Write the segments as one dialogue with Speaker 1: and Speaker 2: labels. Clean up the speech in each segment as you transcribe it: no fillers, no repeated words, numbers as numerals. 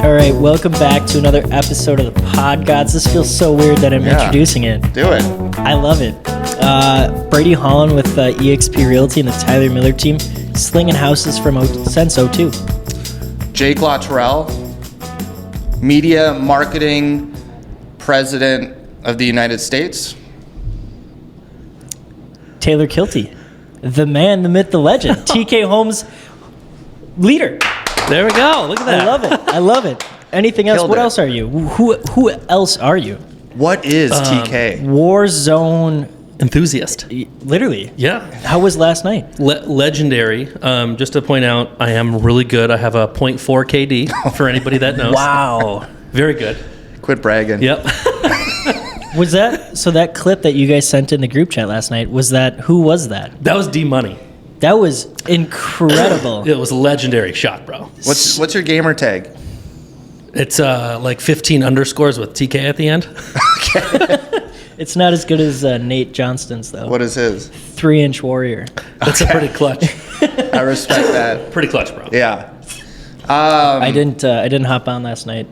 Speaker 1: All right, welcome back to another episode of the Pod Gods. This feels so weird that I'm introducing it.
Speaker 2: Do it.
Speaker 1: I love it. Brady Holland with eXp Realty and the Tyler Miller team, slinging houses since 02.
Speaker 2: Jake Luttrell, Media Marketing President of the United States.
Speaker 1: Taylor Kilty, the man, the myth, the legend, TK Holmes leader.
Speaker 3: There we go. Look at that.
Speaker 1: I love it. I love it. Anything else?
Speaker 2: Killed
Speaker 1: What
Speaker 2: it.
Speaker 1: else are you? Who else are you?
Speaker 2: What is TK?
Speaker 1: Warzone.
Speaker 3: Enthusiast.
Speaker 1: Literally.
Speaker 3: Yeah.
Speaker 1: How was last night?
Speaker 3: Legendary. Just to point out, I am really good. I have a 0.4 KD for anybody that knows.
Speaker 1: Wow.
Speaker 3: Very good.
Speaker 2: Quit bragging.
Speaker 3: Yep.
Speaker 1: Was that clip that you guys sent in the group chat last night, who was that?
Speaker 3: That was D-Money.
Speaker 1: That was incredible.
Speaker 3: It was a legendary shot, bro.
Speaker 2: What's your gamer tag?
Speaker 3: It's like 15 underscores with TK at the end.
Speaker 1: It's not as good as Nate Johnston's, though.
Speaker 2: What is his?
Speaker 1: 3-inch warrior.
Speaker 3: That's a pretty clutch.
Speaker 2: I respect that.
Speaker 3: Pretty clutch, bro.
Speaker 2: Yeah.
Speaker 1: I didn't hop on last night.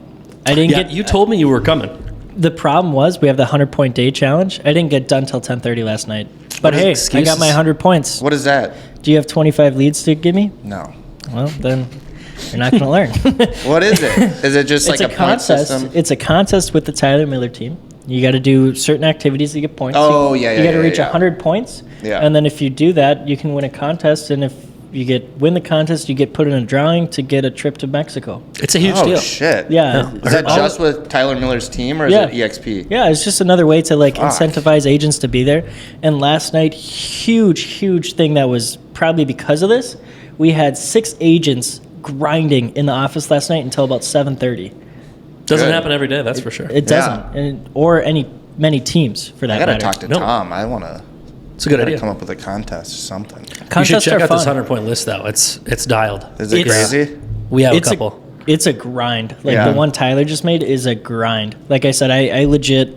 Speaker 1: I didn't
Speaker 3: Yeah,
Speaker 1: get.
Speaker 3: you told me you were coming.
Speaker 1: The problem was we have the 100-point day challenge. I didn't get done till 10:30 last night. But hey, I got my 100 points.
Speaker 2: What is that?
Speaker 1: Do you have 25 leads to give me?
Speaker 2: No.
Speaker 1: Well, then you're not going to learn.
Speaker 2: What is it? Is it just like
Speaker 1: It's
Speaker 2: a point
Speaker 1: contest.
Speaker 2: system?
Speaker 1: It's a contest with the Tyler Miller team. You got to do certain activities to get points.
Speaker 2: Oh,
Speaker 1: You
Speaker 2: yeah,
Speaker 1: got to
Speaker 2: yeah,
Speaker 1: reach
Speaker 2: yeah.
Speaker 1: 100 points.
Speaker 2: Yeah.
Speaker 1: And then if you do that, you can win a contest. And if you win the contest, you get put in a drawing to get a trip to Mexico.
Speaker 3: It's a huge
Speaker 2: Oh,
Speaker 3: deal.
Speaker 2: shit.
Speaker 1: Yeah.
Speaker 2: Is that just with Tyler Miller's team or is
Speaker 1: Yeah.
Speaker 2: it EXP?
Speaker 1: Yeah, it's just another way to
Speaker 2: Fuck.
Speaker 1: incentivize agents to be there. And last night, huge thing that was probably because of this, we had 6 agents grinding in the office last night until about 7:30.
Speaker 3: Doesn't
Speaker 2: Good.
Speaker 3: happen every day, that's for sure.
Speaker 1: It doesn't, or many teams for that
Speaker 2: I gotta
Speaker 1: matter.
Speaker 2: talk to
Speaker 3: No.
Speaker 2: Tom. I wanna.
Speaker 3: It's a good idea.
Speaker 2: Come up with a contest or something.
Speaker 3: You should
Speaker 1: Contests
Speaker 3: check
Speaker 1: are
Speaker 3: out
Speaker 1: fun.
Speaker 3: this 100-point list, though. It's dialed.
Speaker 2: Is it
Speaker 1: It's-
Speaker 2: crazy?
Speaker 3: We have
Speaker 1: It's
Speaker 3: a couple.
Speaker 1: It's a grind. Like
Speaker 2: Yeah.
Speaker 1: the one Tyler just made is a grind. Like I said, I legit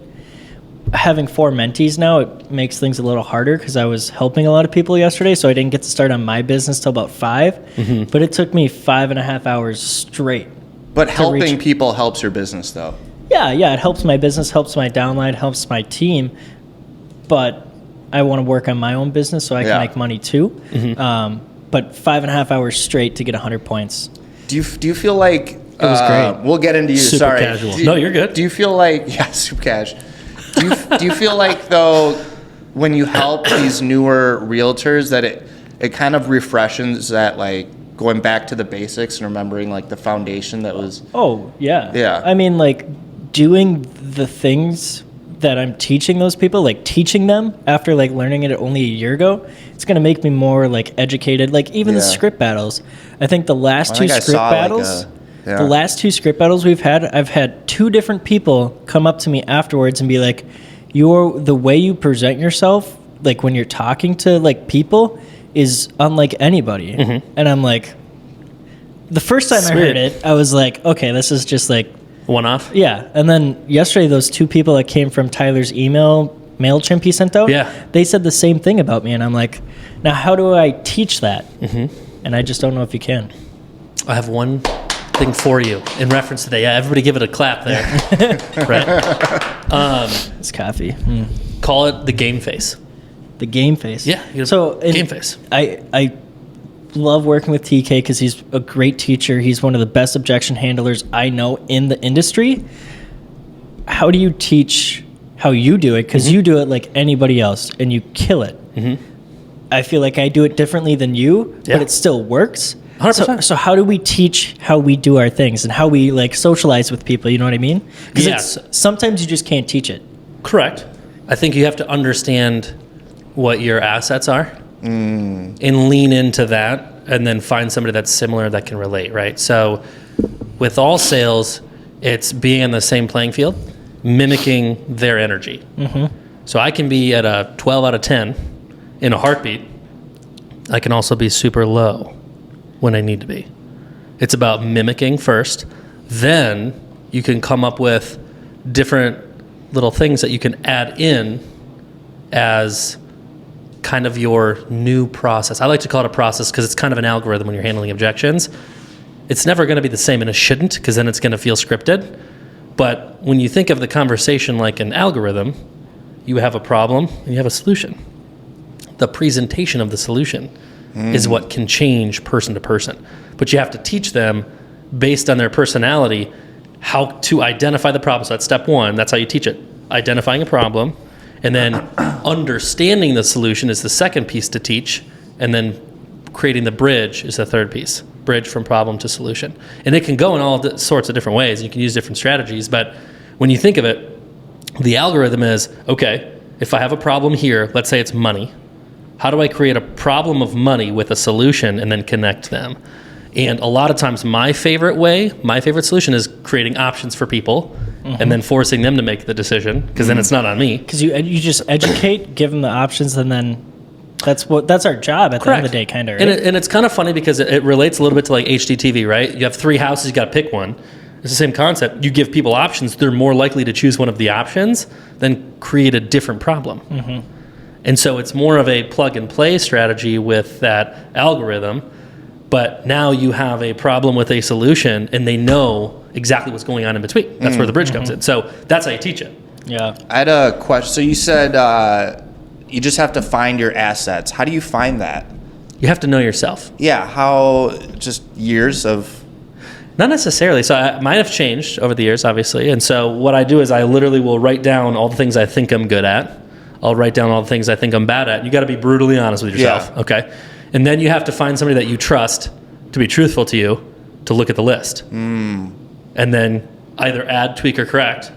Speaker 1: having 4 mentees now. It makes things a little harder because I was helping a lot of people yesterday, so I didn't get to start on my business till about 5.
Speaker 3: Mm-hmm.
Speaker 1: But it took me 5.5 hours straight.
Speaker 2: But helping
Speaker 1: reach-
Speaker 2: people helps your business, though.
Speaker 1: Yeah, it helps my business, helps my downline, helps my team. But I want to work on my own business so I can
Speaker 2: Yeah.
Speaker 1: make money too.
Speaker 3: Mm-hmm.
Speaker 1: But 5.5 hours straight to get 100 points.
Speaker 2: Do you feel like it
Speaker 1: was great.
Speaker 2: We'll get into you.
Speaker 3: Super
Speaker 2: Sorry.
Speaker 3: casual. No, you're good.
Speaker 2: Do you feel like super cash? Do you feel like though when you help these newer realtors that it kind of refreshes that like going back to the basics and remembering like the foundation that was
Speaker 1: Oh, yeah.
Speaker 2: Yeah.
Speaker 1: I mean, like, doing the things that I'm teaching those people, like teaching them after like learning it only a year ago, it's going to make me more like educated. Like even the
Speaker 2: Yeah.
Speaker 1: script battles. I think the last
Speaker 2: I
Speaker 1: two
Speaker 2: think I
Speaker 1: script
Speaker 2: saw, like,
Speaker 1: battles,
Speaker 2: yeah.
Speaker 1: the last 2 script battles we've had, I've had 2 different people come up to me afterwards and be like, the way you present yourself, like when you're talking to like people is unlike anybody.
Speaker 2: Mm-hmm.
Speaker 1: And I'm like, the first time I heard it, I was like, okay, this is just like,
Speaker 3: One-off?
Speaker 1: yeah. And then yesterday, those 2 people that came from Tyler's MailChimp he sent out,
Speaker 3: Yeah.
Speaker 1: they said the same thing about me. And I'm like, now how do I teach that? Mm-hmm. And I just don't know if you can.
Speaker 3: I have one thing for you in reference to that. Yeah, everybody give it a clap there. Right.
Speaker 1: It's coffee.
Speaker 3: Call it the game face.
Speaker 1: The game face.
Speaker 3: Yeah. Game face.
Speaker 1: I love working with TK because he's a great teacher. He's one of the best objection handlers I know in the industry. How do you teach how you do it? Because you do it like anybody else and you kill it. I feel like I do it differently than you,
Speaker 3: Yeah.
Speaker 1: but it still works.
Speaker 3: 100%.
Speaker 1: So how do we teach how we do our things and how we like socialize with people? You know what I mean? Because
Speaker 3: Yes.
Speaker 1: sometimes you just can't teach it.
Speaker 3: Correct. I think you have to understand what your assets are and lean into that and then find somebody that's similar that can relate, right? So with all sales, it's being on the same playing field, mimicking their energy. So I can be at a 12 out of 10 in a heartbeat. I can also be super low when I need to be. It's about mimicking first. Then you can come up with different little things that you can add in as kind of your new process. I like to call it a process because it's kind of an algorithm when you're handling objections. It's never going to be the same, and it shouldn't, because then it's going to feel scripted. But when you think of the conversation like an algorithm, you have a problem and you have a solution. The presentation of the solution is what can change person to person. But you have to teach them, based on their personality, how to identify the problem. So that's step one. That's how you teach it. Identifying a problem. And then understanding the solution is the second piece to teach. And then creating the bridge is the third piece. Bridge from problem to solution. And it can go in all sorts of different ways. You can use different strategies. But when you think of it, the algorithm is, okay, if I have a problem here, let's say it's money. How do I create a problem of money with a solution and then connect them? And a lot of times my favorite solution is creating options for people and then forcing them to make the decision, because then it's not on me.
Speaker 1: Because you just educate, give them the options, and then that's our job at the end of the day, kind of. Right?
Speaker 3: And it's kind of funny because it relates a little bit to like HDTV, right? You have 3 houses, you got to pick one. It's the same concept. You give people options, they're more likely to choose one of the options than create a different problem. And so it's more of a plug and play strategy with that algorithm. But now you have a problem with a solution, and they know exactly what's going on in between. That's where the bridge comes in. So that's how you teach it.
Speaker 1: Yeah.
Speaker 2: I had a question. So you said you just have to find your assets. How do you find that?
Speaker 3: You have to know yourself.
Speaker 2: Yeah. How? Just years of.
Speaker 3: Not necessarily. So I might have changed over the years, obviously. And so what I do is I literally will write down all the things I think I'm good at. I'll write down all the things I think I'm bad at. You got to be brutally honest with yourself.
Speaker 2: Yeah.
Speaker 3: Okay. And then you have to find somebody that you trust to be truthful to you to look at the list. And then either add, tweak, or correct.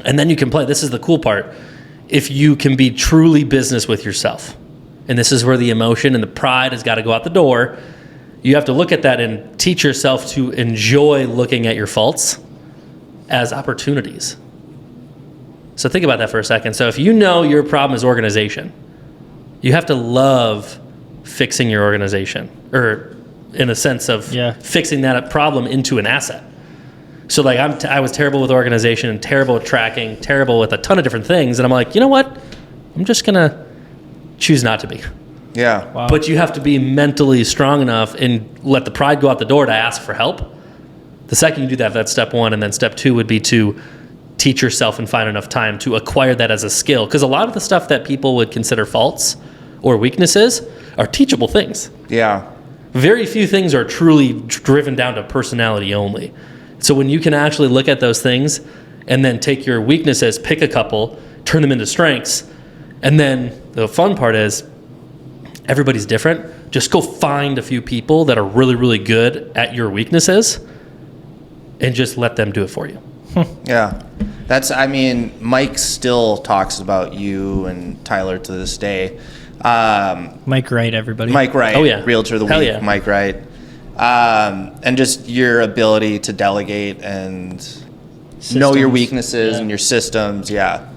Speaker 3: And then you can play. This is the cool part. If you can be truly business with yourself, and this is where the emotion and the pride has got to go out the door, you have to look at that and teach yourself to enjoy looking at your faults as opportunities. So think about that for a second. So if you know your problem is organization, you have to love fixing your organization, or in a sense of fixing that problem into an asset. So like I was terrible with organization and terrible with tracking, terrible with a ton of different things. And I'm like, you know what? I'm just going to choose not to be.
Speaker 2: Yeah.
Speaker 1: Wow.
Speaker 3: But you have to be mentally strong enough and let the pride go out the door to ask for help. The second you do that, that's step one. And then step two would be to teach yourself and find enough time to acquire that as a skill. Because a lot of the stuff that people would consider faults or weaknesses are teachable things.
Speaker 2: Yeah.
Speaker 3: Very few things are truly driven down to personality only. So when you can actually look at those things and then take your weaknesses, pick a couple, turn them into strengths, and then the fun part is everybody's different. Just go find a few people that are really, really good at your weaknesses and just let them do it for you.
Speaker 2: Yeah. Mike still talks about you and Tyler to this day.
Speaker 1: Mike Wright, everybody.
Speaker 2: Mike Wright,
Speaker 3: Oh, yeah.
Speaker 2: Realtor of the
Speaker 3: Hell
Speaker 2: Week,
Speaker 3: yeah.
Speaker 2: Mike Wright. And just your ability to delegate and know your weaknesses and your systems. Yeah.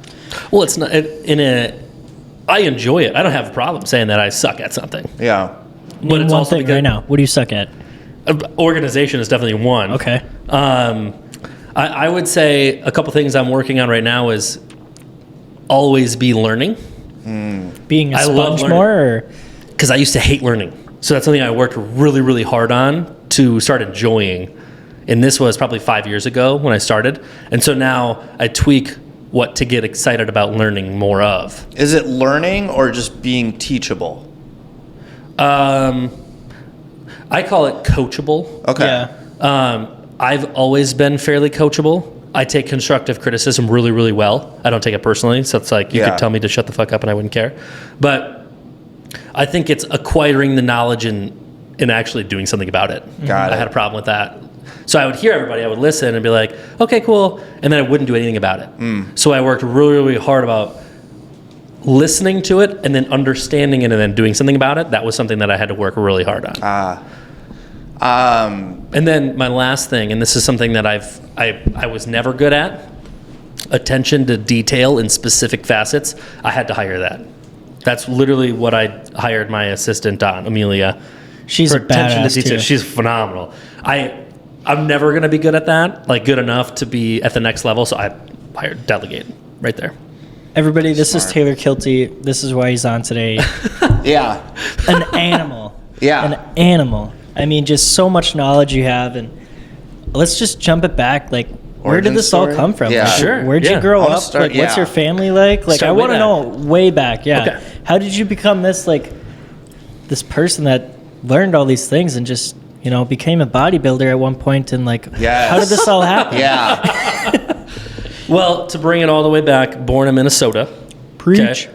Speaker 3: Well, it's not I enjoy it. I don't have a problem saying that I suck at something.
Speaker 2: Yeah.
Speaker 3: But
Speaker 1: Name
Speaker 3: it's
Speaker 1: one
Speaker 3: also
Speaker 1: thing
Speaker 3: because
Speaker 1: right now. What do you suck at?
Speaker 3: Organization is definitely one.
Speaker 1: Okay.
Speaker 3: I would say a couple things I'm working on right now is always be learning.
Speaker 1: Being a
Speaker 3: I love
Speaker 1: sponge
Speaker 3: learning.
Speaker 1: more? Or?
Speaker 3: Because I used to hate learning. So that's something I worked really, really hard on to start enjoying. And this was probably 5 years ago when I started. And so now I tweak what to get excited about learning more of.
Speaker 2: Is it learning or just being teachable?
Speaker 3: I call it coachable.
Speaker 2: Okay.
Speaker 1: Yeah.
Speaker 3: I've always been fairly coachable. I take constructive criticism really, really well. I don't take it personally. So it's like you could tell me to shut the fuck up and I wouldn't care. But I think it's acquiring the knowledge and actually doing something about it.
Speaker 2: Got it.
Speaker 3: I had a problem with that. So I would hear everybody, I would listen and be like, okay, cool. And then I wouldn't do anything about it. So I worked really, really hard about listening to it and then understanding it and then doing something about it. That was something that I had to work really hard on. And then my last thing, and this is something that I was never good at, attention to detail in specific facets. I had to hire that. That's literally what I hired my assistant on, Amelia.
Speaker 1: She's a badass too.
Speaker 3: She's phenomenal. I'm never going to be good at that, like good enough to be at the next level. So I hired delegate right there.
Speaker 1: Everybody, this is
Speaker 2: Smart.
Speaker 1: Taylor Kilty. This is why he's on today.
Speaker 2: Yeah.
Speaker 1: An animal.
Speaker 2: Yeah.
Speaker 1: An animal. I mean, just so much knowledge you have. And let's just jump it back. Like, where
Speaker 2: Origin
Speaker 1: did this
Speaker 2: story?
Speaker 1: all come from?
Speaker 2: Yeah.
Speaker 1: Like,
Speaker 3: Sure,
Speaker 1: Where'd
Speaker 3: yeah.
Speaker 1: you grow
Speaker 2: I wanna
Speaker 1: up?
Speaker 2: start-
Speaker 1: Like, what's
Speaker 2: yeah.
Speaker 1: your family like? Like,
Speaker 3: Start
Speaker 1: I
Speaker 3: way
Speaker 1: want to
Speaker 3: back.
Speaker 1: know way back. Yeah.
Speaker 3: Okay.
Speaker 1: How did you become this, like, this person that learned all these things and just, you know, became a bodybuilder at one point? And, like,
Speaker 2: Yes.
Speaker 1: how did this all happen?
Speaker 2: Yeah.
Speaker 3: Well, to bring it all the way back, born in Minnesota.
Speaker 1: Preach.
Speaker 3: Okay.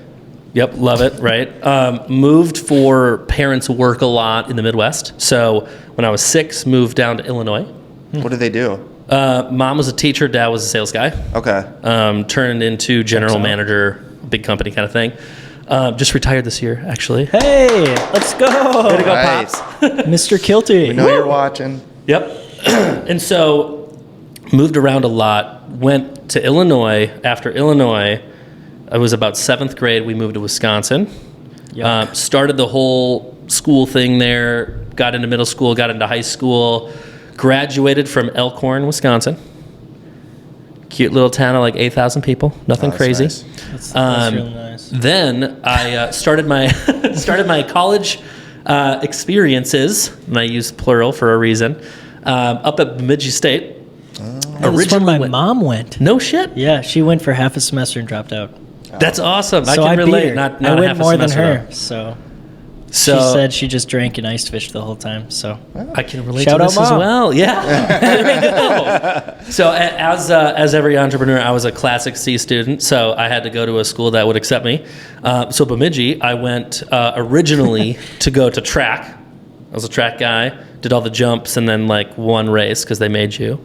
Speaker 3: Yep, love it, right? Moved for parents' work a lot in the Midwest. So when I was 6, moved down to Illinois.
Speaker 2: What do they do?
Speaker 3: Mom was a teacher, dad was a sales guy.
Speaker 2: Okay.
Speaker 3: Turned into general manager, big company kind of thing. Just retired this year, actually.
Speaker 1: Hey, let's go.
Speaker 3: Way to go,
Speaker 2: Right.
Speaker 3: Pops.
Speaker 1: Mr. Kilty.
Speaker 2: We know you're watching.
Speaker 3: Yep. And so moved around a lot. Went to Illinois. After Illinois, I was about 7th grade. We moved to Wisconsin.
Speaker 1: Yuck.
Speaker 3: Started the whole school thing there. Got into middle school. Got into high school. Graduated from Elkhorn, Wisconsin. Cute little town of like 8,000 people. Nothing
Speaker 2: Oh, that's
Speaker 3: crazy.
Speaker 2: nice.
Speaker 1: That's really nice.
Speaker 3: Then I started my started my college experiences, and I use plural for a reason. Up at Bemidji State.
Speaker 1: That's where my mom went.
Speaker 3: No shit.
Speaker 1: Yeah, she went for half a semester and dropped out.
Speaker 3: That's awesome.
Speaker 1: So
Speaker 3: I can
Speaker 1: I beat
Speaker 3: relate.
Speaker 1: her.
Speaker 3: Not
Speaker 1: I
Speaker 3: a
Speaker 1: went
Speaker 3: half a
Speaker 1: more than
Speaker 3: semester,
Speaker 1: her.
Speaker 3: though.
Speaker 1: So
Speaker 3: So
Speaker 1: she said she just drank and ice fished the whole time. So
Speaker 3: I can relate
Speaker 1: Shout
Speaker 3: to
Speaker 1: out
Speaker 3: this as
Speaker 1: Mom.
Speaker 3: well. Yeah. There you go. So as every entrepreneur, I was a classic C student, so I had to go to a school that would accept me. So Bemidji, I went originally to go to track. I was a track guy, did all the jumps, and then like one race because they made you.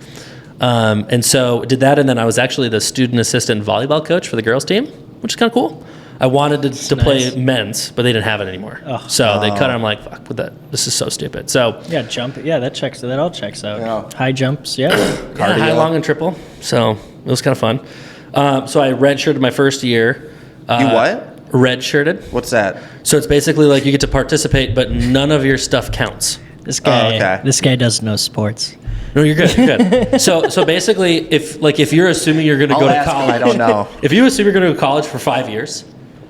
Speaker 3: And so did that, and then I was actually the student assistant volleyball coach for the girls team, which is kind of cool. I wanted to play
Speaker 1: nice.
Speaker 3: men's, but they didn't have it anymore.
Speaker 1: Oh.
Speaker 3: So they cut it. I'm like, fuck with that. This is so stupid. So
Speaker 1: yeah, jump. Yeah, that all checks out.
Speaker 2: Yeah.
Speaker 1: High jumps. Yeah.
Speaker 3: yeah, high, long, and triple. So it was kind of fun. So I redshirted my first year.
Speaker 2: You what?
Speaker 3: Redshirted.
Speaker 2: What's that?
Speaker 3: So it's basically like you get to participate, but none of your stuff counts.
Speaker 1: This guy.
Speaker 2: okay.
Speaker 1: This guy doesn't know sports.
Speaker 3: No, you're good. You're good. So basically, if you're assuming you're going to
Speaker 2: I'll
Speaker 3: go to
Speaker 2: ask him,
Speaker 3: college,
Speaker 2: I don't know.
Speaker 3: If you assume you're going to go to college for 5 years,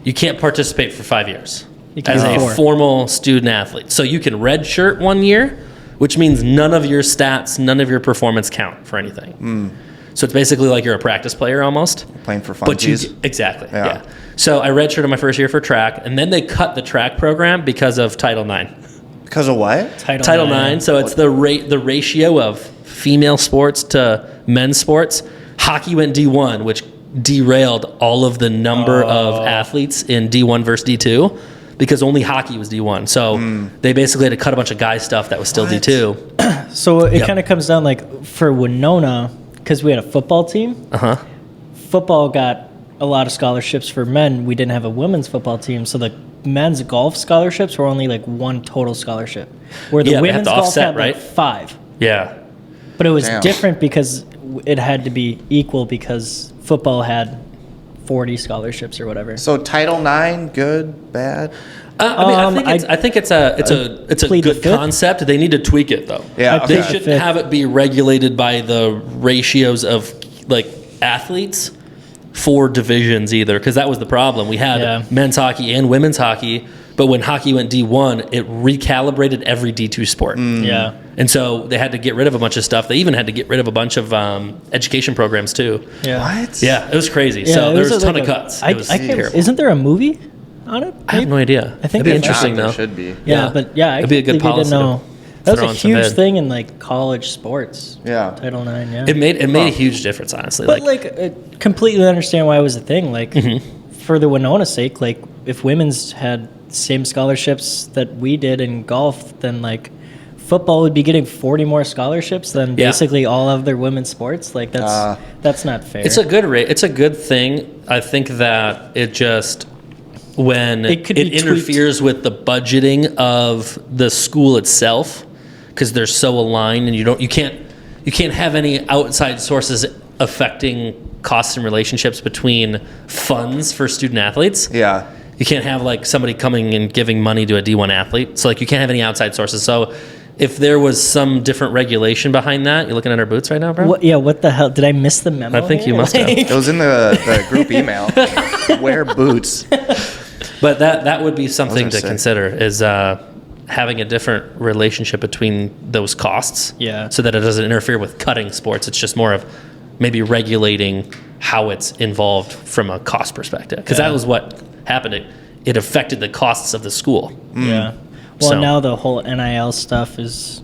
Speaker 3: you can't participate for 5 years
Speaker 1: You can
Speaker 3: as
Speaker 1: do
Speaker 3: a
Speaker 1: 4.
Speaker 3: formal student athlete. So you can redshirt 1 year, which means none of your stats, none of your performance count for anything. So it's basically like you're a practice player almost.
Speaker 2: Playing for
Speaker 3: But you
Speaker 2: funsies.
Speaker 3: exactly,
Speaker 2: Yeah.
Speaker 3: yeah. So I redshirted my first year for track, and then they cut the track program because of Title IX.
Speaker 2: Because of what?
Speaker 3: Title IX. So it's the ratio of female sports to men's sports. Hockey went D1, which derailed all of the number of athletes in D1 versus D2 because only hockey was D1. So they basically had to cut a bunch of guy stuff that was still
Speaker 2: What?
Speaker 3: D2.
Speaker 1: So it
Speaker 3: Yep.
Speaker 1: kind of comes down like for Winona, because we had a football team. Football got a lot of scholarships for men. We didn't have a women's football team, so the men's golf scholarships were only like 1 total scholarship, where the
Speaker 3: Yeah, they have
Speaker 1: women's
Speaker 3: to
Speaker 1: golf
Speaker 3: offset,
Speaker 1: had like
Speaker 3: right?
Speaker 1: 5.
Speaker 3: Yeah.
Speaker 1: But it was
Speaker 2: Damn.
Speaker 1: different because it had to be equal because football had 40 scholarships or whatever.
Speaker 2: So Title IX, good, bad?
Speaker 3: I think it's a
Speaker 1: plead the
Speaker 3: good
Speaker 1: fifth.
Speaker 3: concept. They need to tweak it though.
Speaker 2: Yeah,
Speaker 1: I
Speaker 2: okay.
Speaker 3: They
Speaker 1: plead the
Speaker 3: shouldn't
Speaker 1: fifth.
Speaker 3: have it be regulated by the ratios of like athletes for divisions either, because that was the problem. We had
Speaker 1: Yeah.
Speaker 3: men's hockey and women's hockey, but when hockey went D1, it recalibrated every D2 sport.
Speaker 1: Yeah.
Speaker 3: And so they had to get rid of a bunch of stuff. They even had to get rid of a bunch of education programs too.
Speaker 1: Yeah.
Speaker 2: What?
Speaker 3: Yeah, it was crazy.
Speaker 1: Yeah,
Speaker 3: so
Speaker 1: it
Speaker 3: there was a ton
Speaker 1: like
Speaker 3: of cuts.
Speaker 1: I
Speaker 3: It was
Speaker 1: can't,
Speaker 3: terrible.
Speaker 1: isn't there a movie on it?
Speaker 3: I have no idea.
Speaker 1: I think
Speaker 3: It'd be
Speaker 1: it's
Speaker 3: interesting
Speaker 2: There
Speaker 3: though.
Speaker 2: should be.
Speaker 1: Yeah, but yeah, I
Speaker 3: It'd be a good
Speaker 1: completely
Speaker 3: policy
Speaker 1: didn't
Speaker 3: to
Speaker 1: know. That was
Speaker 3: throw
Speaker 1: a
Speaker 3: in some
Speaker 1: huge
Speaker 3: bid.
Speaker 1: thing in like college sports.
Speaker 2: Yeah.
Speaker 1: Title IX, yeah.
Speaker 3: It made a huge difference, honestly.
Speaker 1: But I completely understand why it was a thing. Like for the Winona sake, like if women's had same scholarships that we did in golf, then like football would be getting 40 more scholarships than
Speaker 3: Yeah.
Speaker 1: basically all other women's sports. Like that's not fair.
Speaker 3: It's a good rate. It's a good thing. I think that it just when
Speaker 1: It
Speaker 3: it,
Speaker 1: could be tweaked.
Speaker 3: interferes with the budgeting of the school itself, because they're so aligned, and you can't have any outside sources affecting costs and relationships between funds for student athletes.
Speaker 2: Yeah.
Speaker 3: You can't have like somebody coming and giving money to a D1 athlete. So like you can't have any outside sources. So if there was some different regulation behind that, you're looking at our boots right now, bro?
Speaker 1: what the hell? Did I miss the memo?
Speaker 3: I think you
Speaker 1: here?
Speaker 3: must have.
Speaker 2: It was in the group email. Wear boots.
Speaker 3: But that would be something
Speaker 2: Those are
Speaker 3: to
Speaker 2: sick.
Speaker 3: consider is having a different relationship between those costs.
Speaker 1: Yeah.
Speaker 3: So that it doesn't interfere with cutting sports. It's just more of maybe regulating how it's involved from a cost perspective. Because that was what happened. It affected the costs of the school.
Speaker 1: Yeah. Well,
Speaker 3: So-
Speaker 1: now the whole NIL stuff is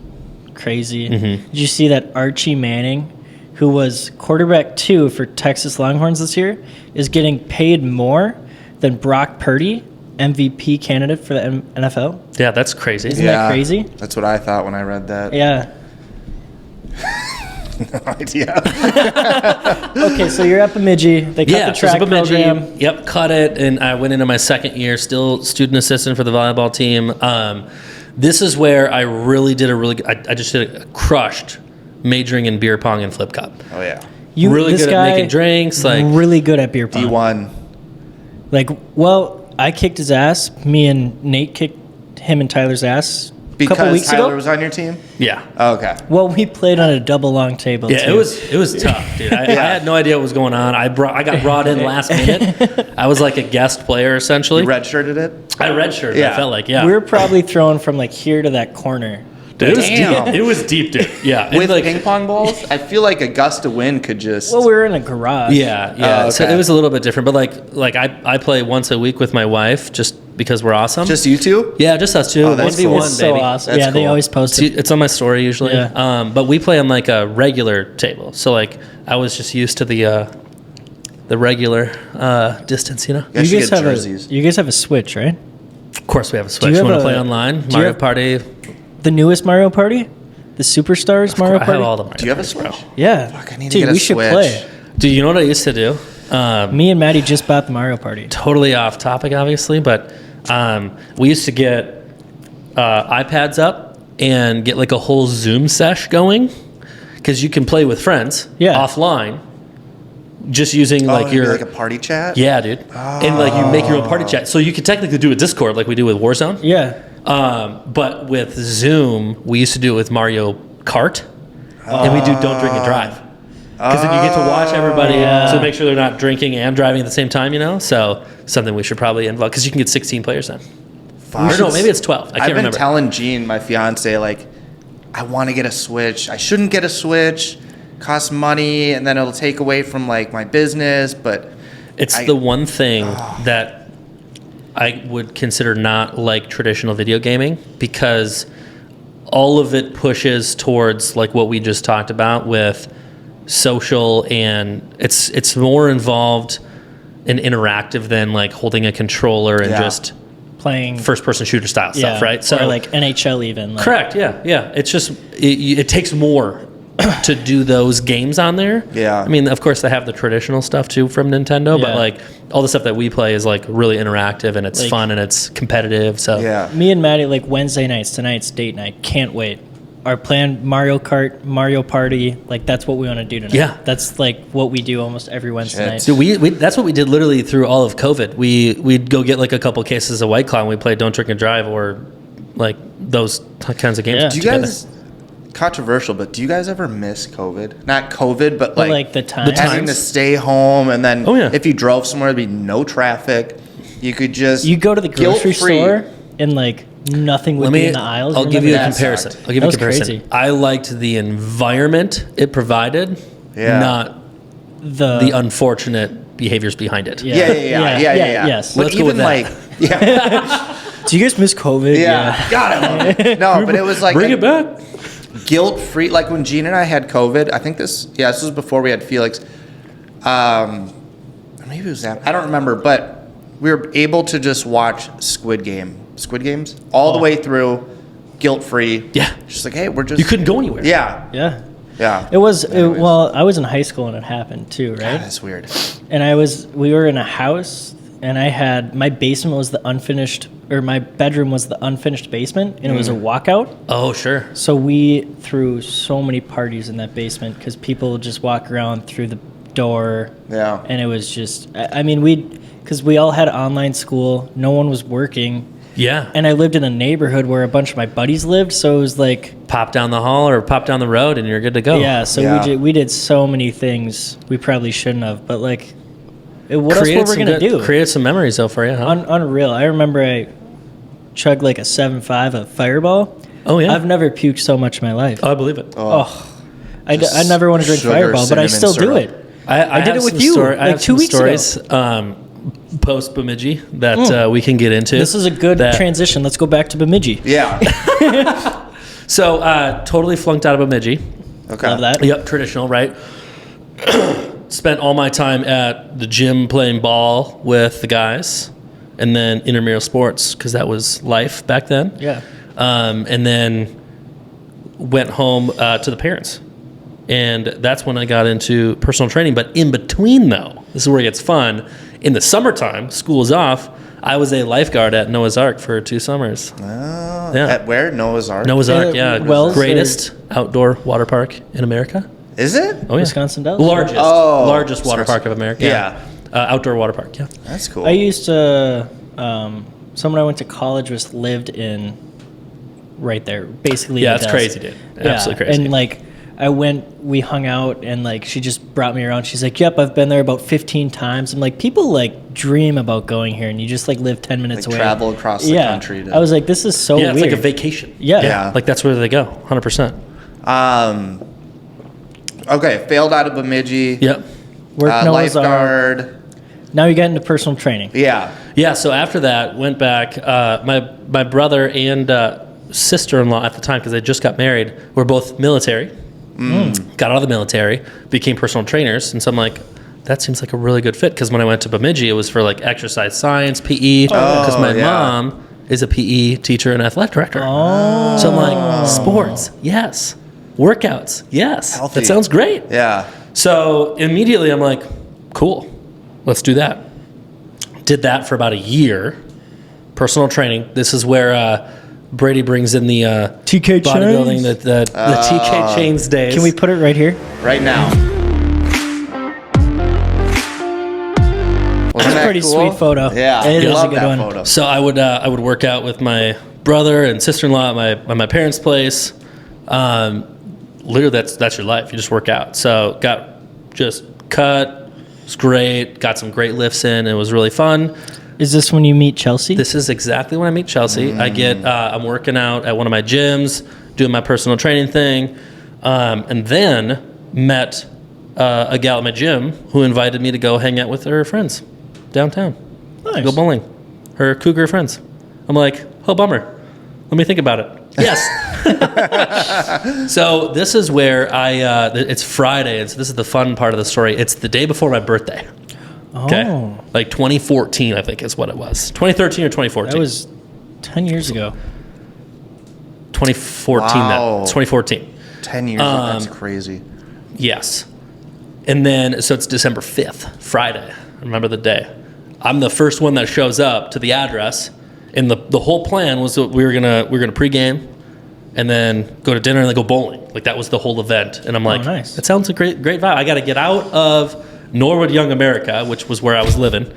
Speaker 1: crazy.
Speaker 3: Mm-hmm.
Speaker 1: Did you see that Archie Manning, who was quarterback 2 for Texas Longhorns this year, is getting paid more than Brock Purdy, MVP candidate for the NFL?
Speaker 3: Yeah, that's crazy.
Speaker 1: Isn't that crazy?
Speaker 2: That's what I thought when I read that.
Speaker 1: Yeah.
Speaker 2: No idea.
Speaker 1: Okay, so you're at Bemidji. They cut the
Speaker 3: so
Speaker 1: track
Speaker 3: Bemidji,
Speaker 1: program.
Speaker 3: Yep, cut it, and I went into my second year, still student assistant for the volleyball team. This is where I really did I just did a crushed majoring in beer pong and flip cup.
Speaker 2: Oh yeah.
Speaker 1: You
Speaker 3: Really
Speaker 1: this
Speaker 3: good at
Speaker 1: guy,
Speaker 3: making drinks, like
Speaker 1: really good at beer pong.
Speaker 2: D1.
Speaker 1: Like, well, I kicked his ass. Me and Nate kicked him and Tyler's ass a couple
Speaker 2: Because
Speaker 1: weeks
Speaker 2: Tyler
Speaker 1: ago.
Speaker 2: was on your team?
Speaker 3: yeah.
Speaker 2: Oh, okay.
Speaker 1: Well, we played on a double long table.
Speaker 3: Yeah,
Speaker 1: too.
Speaker 3: it was tough, dude. I had no idea what was going on. I got brought in last minute. I was like a guest player essentially.
Speaker 2: You redshirted it?
Speaker 3: I redshirted.
Speaker 2: Yeah.
Speaker 3: I felt like
Speaker 1: We were
Speaker 3: yeah.
Speaker 1: probably throwing from like here to that corner.
Speaker 3: Dude, it was
Speaker 2: Damn.
Speaker 3: deep. It was deep, dude. Yeah, and
Speaker 2: With
Speaker 3: like,
Speaker 2: ping pong balls? I feel like a gust of wind could just...
Speaker 1: Well, we were in a garage.
Speaker 3: yeah.
Speaker 2: Oh,
Speaker 3: So
Speaker 2: okay.
Speaker 3: it was a little bit different, but like I play once a week with my wife just because we're awesome.
Speaker 2: Just you two?
Speaker 3: yeah, just us two.
Speaker 2: Oh, that's
Speaker 3: 1v1,
Speaker 2: cool.
Speaker 1: It's so
Speaker 3: baby.
Speaker 1: awesome.
Speaker 2: That's
Speaker 1: Yeah, they
Speaker 2: cool.
Speaker 1: always post it.
Speaker 3: It's on my story usually.
Speaker 1: Yeah.
Speaker 3: But we play on like a regular table. So like I was just used to the regular distance, you know.
Speaker 2: You should get
Speaker 1: have
Speaker 2: jerseys.
Speaker 1: you guys have a Switch, right?
Speaker 3: Of course we have a Switch.
Speaker 1: you
Speaker 3: You
Speaker 1: have
Speaker 3: want to
Speaker 1: a-
Speaker 3: play online?
Speaker 1: do you
Speaker 3: Mario
Speaker 1: have-
Speaker 3: Party.
Speaker 1: The newest Mario Party? The Superstars Mario
Speaker 3: I
Speaker 1: Party?
Speaker 3: have all the Mario
Speaker 2: Do you have a
Speaker 3: Parties,
Speaker 2: Switch?
Speaker 1: Yeah.
Speaker 2: Fuck, I need to
Speaker 1: Dude,
Speaker 2: get a
Speaker 1: we should
Speaker 2: Switch.
Speaker 1: play.
Speaker 3: Dude, you know what I used to do?
Speaker 1: Me and Maddie just bought the Mario Party.
Speaker 3: Totally off topic, obviously, but we used to get iPads up and get like a whole Zoom sesh going because you can play with friends
Speaker 1: Yeah.
Speaker 3: offline, just using
Speaker 2: Oh,
Speaker 3: like
Speaker 2: it'd be
Speaker 3: your
Speaker 2: like a party chat?
Speaker 3: yeah, dude, and like you make your own party chat. So you could technically do a Discord like we do with Warzone.
Speaker 1: Yeah.
Speaker 3: But with Zoom, we used to do it with Mario Kart, and we do Don't Drink and Drive. Because then you get to watch everybody,
Speaker 1: Yeah.
Speaker 3: so make sure they're not drinking and driving at the same time, you know? So something we should probably involve, because you can get 16 players then. Or no, maybe it's 12. I can't
Speaker 2: I've been
Speaker 3: remember.
Speaker 2: telling Jean, my fiance, like, I want to get a Switch. I shouldn't get a Switch. Costs money, and then it'll take away from like my business. But
Speaker 3: It's
Speaker 2: I-
Speaker 3: the one thing that I would consider not like traditional video gaming, because all of it pushes towards like what we just talked about with social, and it's more involved and interactive than like holding a controller and
Speaker 2: Yeah.
Speaker 3: just
Speaker 1: Playing.
Speaker 3: first person shooter style
Speaker 1: Yeah.
Speaker 3: stuff, right?
Speaker 1: Or like NHL even. Like,
Speaker 3: correct, yeah. It's just it takes more to do those games on there.
Speaker 2: Yeah.
Speaker 3: I mean, of course, they have the traditional stuff too from Nintendo, but
Speaker 1: Yeah.
Speaker 3: like all the stuff that we play is like really interactive and it's
Speaker 1: Like-
Speaker 3: fun and it's competitive. So
Speaker 2: yeah,
Speaker 1: Me and Maddie, like Wednesday nights, tonight's date night. Can't wait. Our plan, Mario Kart, Mario Party. Like, that's what we want to do tonight.
Speaker 3: Yeah.
Speaker 1: That's like what we do almost every Wednesday
Speaker 2: Shit.
Speaker 1: night.
Speaker 3: Dude, we that's what we did literally through all of COVID. We'd go get like a couple cases of White Claw and we played Don't Drink and Drive or like those kinds of games.
Speaker 1: Yeah.
Speaker 2: do you
Speaker 3: together.
Speaker 2: guys? Controversial, but do you guys ever miss COVID? Not COVID, but
Speaker 1: But
Speaker 2: like,
Speaker 1: like the time.
Speaker 2: having to stay home, and then
Speaker 3: Oh, yeah.
Speaker 2: if you drove somewhere, there'd be no traffic. You could just
Speaker 1: You go to the grocery
Speaker 2: guilt-free.
Speaker 1: store and like nothing would be in the aisles.
Speaker 3: I'll give you a
Speaker 2: that
Speaker 3: comparison.
Speaker 2: sucked.
Speaker 3: I'll give
Speaker 1: That
Speaker 3: you a
Speaker 1: was
Speaker 3: comparison.
Speaker 1: crazy.
Speaker 3: I liked the environment it provided,
Speaker 2: Yeah.
Speaker 3: not the unfortunate behaviors behind it.
Speaker 2: Yeah.
Speaker 1: Yes.
Speaker 2: But
Speaker 3: Let's go
Speaker 2: even
Speaker 3: with that.
Speaker 2: like, yeah,
Speaker 1: Do you guys miss COVID?
Speaker 2: yeah, God, no, but it was like
Speaker 3: Bring it back.
Speaker 2: guilt-free. Like when Gene and I had COVID, I think this was before we had Felix. Or maybe it was that. I don't remember, but we were able to just watch Squid Games all the way through, guilt-free.
Speaker 3: Yeah.
Speaker 2: Just like, hey, we're just
Speaker 3: You couldn't go anywhere.
Speaker 2: Yeah,
Speaker 1: Yeah.
Speaker 2: yeah.
Speaker 1: It was
Speaker 2: Anyways.
Speaker 1: well. I was in high school when it happened too, right?
Speaker 2: God, that's weird.
Speaker 1: And we were in a house, and I had my basement was the unfinished, or my bedroom was the unfinished basement, and it was a walkout.
Speaker 3: Oh, sure.
Speaker 1: So we threw so many parties in that basement because people would just walk around through the door.
Speaker 2: Yeah.
Speaker 1: And it was just, I mean, because we all had online school, no one was working.
Speaker 3: Yeah.
Speaker 1: And I lived in a neighborhood where a bunch of my buddies lived, so it was like,
Speaker 3: Pop down the hall or pop down the road and you're good to go.
Speaker 1: yeah. So
Speaker 2: Yeah.
Speaker 1: we did so many things we probably shouldn't have, but like, What else were we gonna do?
Speaker 3: Created some memories though for you, huh?
Speaker 1: Unreal. I remember I chugged like a 7.5 of Fireball.
Speaker 3: Oh yeah.
Speaker 1: I've never puked so much in my life.
Speaker 3: I believe it.
Speaker 1: I never want to drink
Speaker 2: sugar,
Speaker 1: Fireball, but I
Speaker 2: cinnamon
Speaker 1: still do
Speaker 2: syrup.
Speaker 1: it.
Speaker 3: I
Speaker 1: did
Speaker 3: have
Speaker 1: it with
Speaker 3: some
Speaker 1: you,
Speaker 3: I
Speaker 1: like
Speaker 3: have
Speaker 1: 2
Speaker 3: some
Speaker 1: weeks
Speaker 3: stories, post Bemidji that we can get into.
Speaker 1: This is a good transition. Let's go back to Bemidji.
Speaker 2: Yeah.
Speaker 3: So totally flunked out of Bemidji.
Speaker 2: Okay.
Speaker 1: Love that.
Speaker 3: Yep, traditional, right? Spent all my time at the gym playing ball with the guys, and then intramural sports because that was life back then.
Speaker 1: Yeah.
Speaker 3: And then went home to the parents, and that's when I got into personal training. But in between, though, this is where it gets fun. In the summertime, school is off. I was a lifeguard at Noah's Ark for 2 summers.
Speaker 2: Oh,
Speaker 3: Yeah.
Speaker 2: At where? Noah's Ark?
Speaker 3: Noah's Ark, yeah,
Speaker 1: Wells
Speaker 3: greatest outdoor water park in America.
Speaker 2: Is it?
Speaker 3: Oh yeah,
Speaker 1: Wisconsin Dells?
Speaker 3: largest water
Speaker 2: Wisconsin.
Speaker 3: park of America.
Speaker 2: Yeah.
Speaker 3: Outdoor water park. Yeah.
Speaker 2: That's cool.
Speaker 1: I used to, someone I went to college with lived in right there, basically.
Speaker 3: Yeah,
Speaker 1: the
Speaker 3: it's
Speaker 1: Dells.
Speaker 3: crazy, dude. Absolutely crazy.
Speaker 1: And like, we hung out, and like, she just brought me around. She's like, yep, I've been there about 15 times. I'm like, people like dream about going here, and you just like live 10 minutes
Speaker 2: Like,
Speaker 1: away.
Speaker 2: travel across the country to-
Speaker 1: I was like, this is so
Speaker 3: Yeah,
Speaker 1: weird.
Speaker 3: it's like a vacation.
Speaker 1: Yeah.
Speaker 2: Yeah.
Speaker 3: Like that's where they go. 100%.
Speaker 2: Okay, failed out of Bemidji.
Speaker 3: Yep.
Speaker 1: Work Noah's Ark.
Speaker 2: Lifeguard.
Speaker 1: Now you get into personal training.
Speaker 2: Yeah.
Speaker 3: Yeah. So after that, went back. My brother and sister-in-law at the time, because they just got married, were both military. Got out of the military, became personal trainers, and so I'm like, that seems like a really good fit. Because when I went to Bemidji, it was for like exercise science, PE. Because my
Speaker 2: yeah.
Speaker 3: mom is a PE teacher and athletic director. Oh. So I'm like, sports, yes. Workouts, yes.
Speaker 2: Healthy.
Speaker 3: That sounds great.
Speaker 2: Yeah.
Speaker 3: So immediately I'm like, cool, let's do that. Did that for about a year. Personal training. This is where Brady brings in the
Speaker 1: TK
Speaker 3: bodybuilding,
Speaker 1: chains.
Speaker 3: the TK chains days.
Speaker 1: Can we put it right here?
Speaker 2: Right now. Wasn't that
Speaker 1: Pretty
Speaker 2: cool?
Speaker 1: sweet photo.
Speaker 2: Yeah.
Speaker 1: It is a
Speaker 2: Love
Speaker 1: good
Speaker 2: that
Speaker 1: one.
Speaker 2: photo.
Speaker 3: So I would work out with my brother and sister-in-law at my parents' place. Literally, that's your life. You just work out. So got just cut. It's great. Got some great lifts in. It was really fun.
Speaker 1: Is this when you meet Chelsea?
Speaker 3: This is exactly when I meet Chelsea. I'm working out at one of my gyms, doing my personal training thing, and then met a gal at my gym who invited me to go hang out with her friends downtown.
Speaker 1: Nice.
Speaker 3: Go bowling. Her cougar friends. I'm like, oh, bummer. Let me think about it. Yes. So this is where it's Friday, and so this is the fun part of the story. It's the day before my birthday. Okay.
Speaker 1: Oh,
Speaker 3: Like 2014, I think is what it was. 2013 or 2014?
Speaker 1: that was 10 years ago.
Speaker 3: 2014
Speaker 2: Wow.
Speaker 3: then. It's 2014.
Speaker 2: 10 years. That's crazy.
Speaker 3: Yes. And then, so it's December 5th, Friday. I remember the day. I'm the first one that shows up to the address, and the whole plan was that we were gonna pregame, and then go to dinner and then go bowling. Like that was the whole event. And I'm like,
Speaker 1: nice.
Speaker 3: that sounds a great vibe. I got to get out of Norwood, Young America, which was where I was living.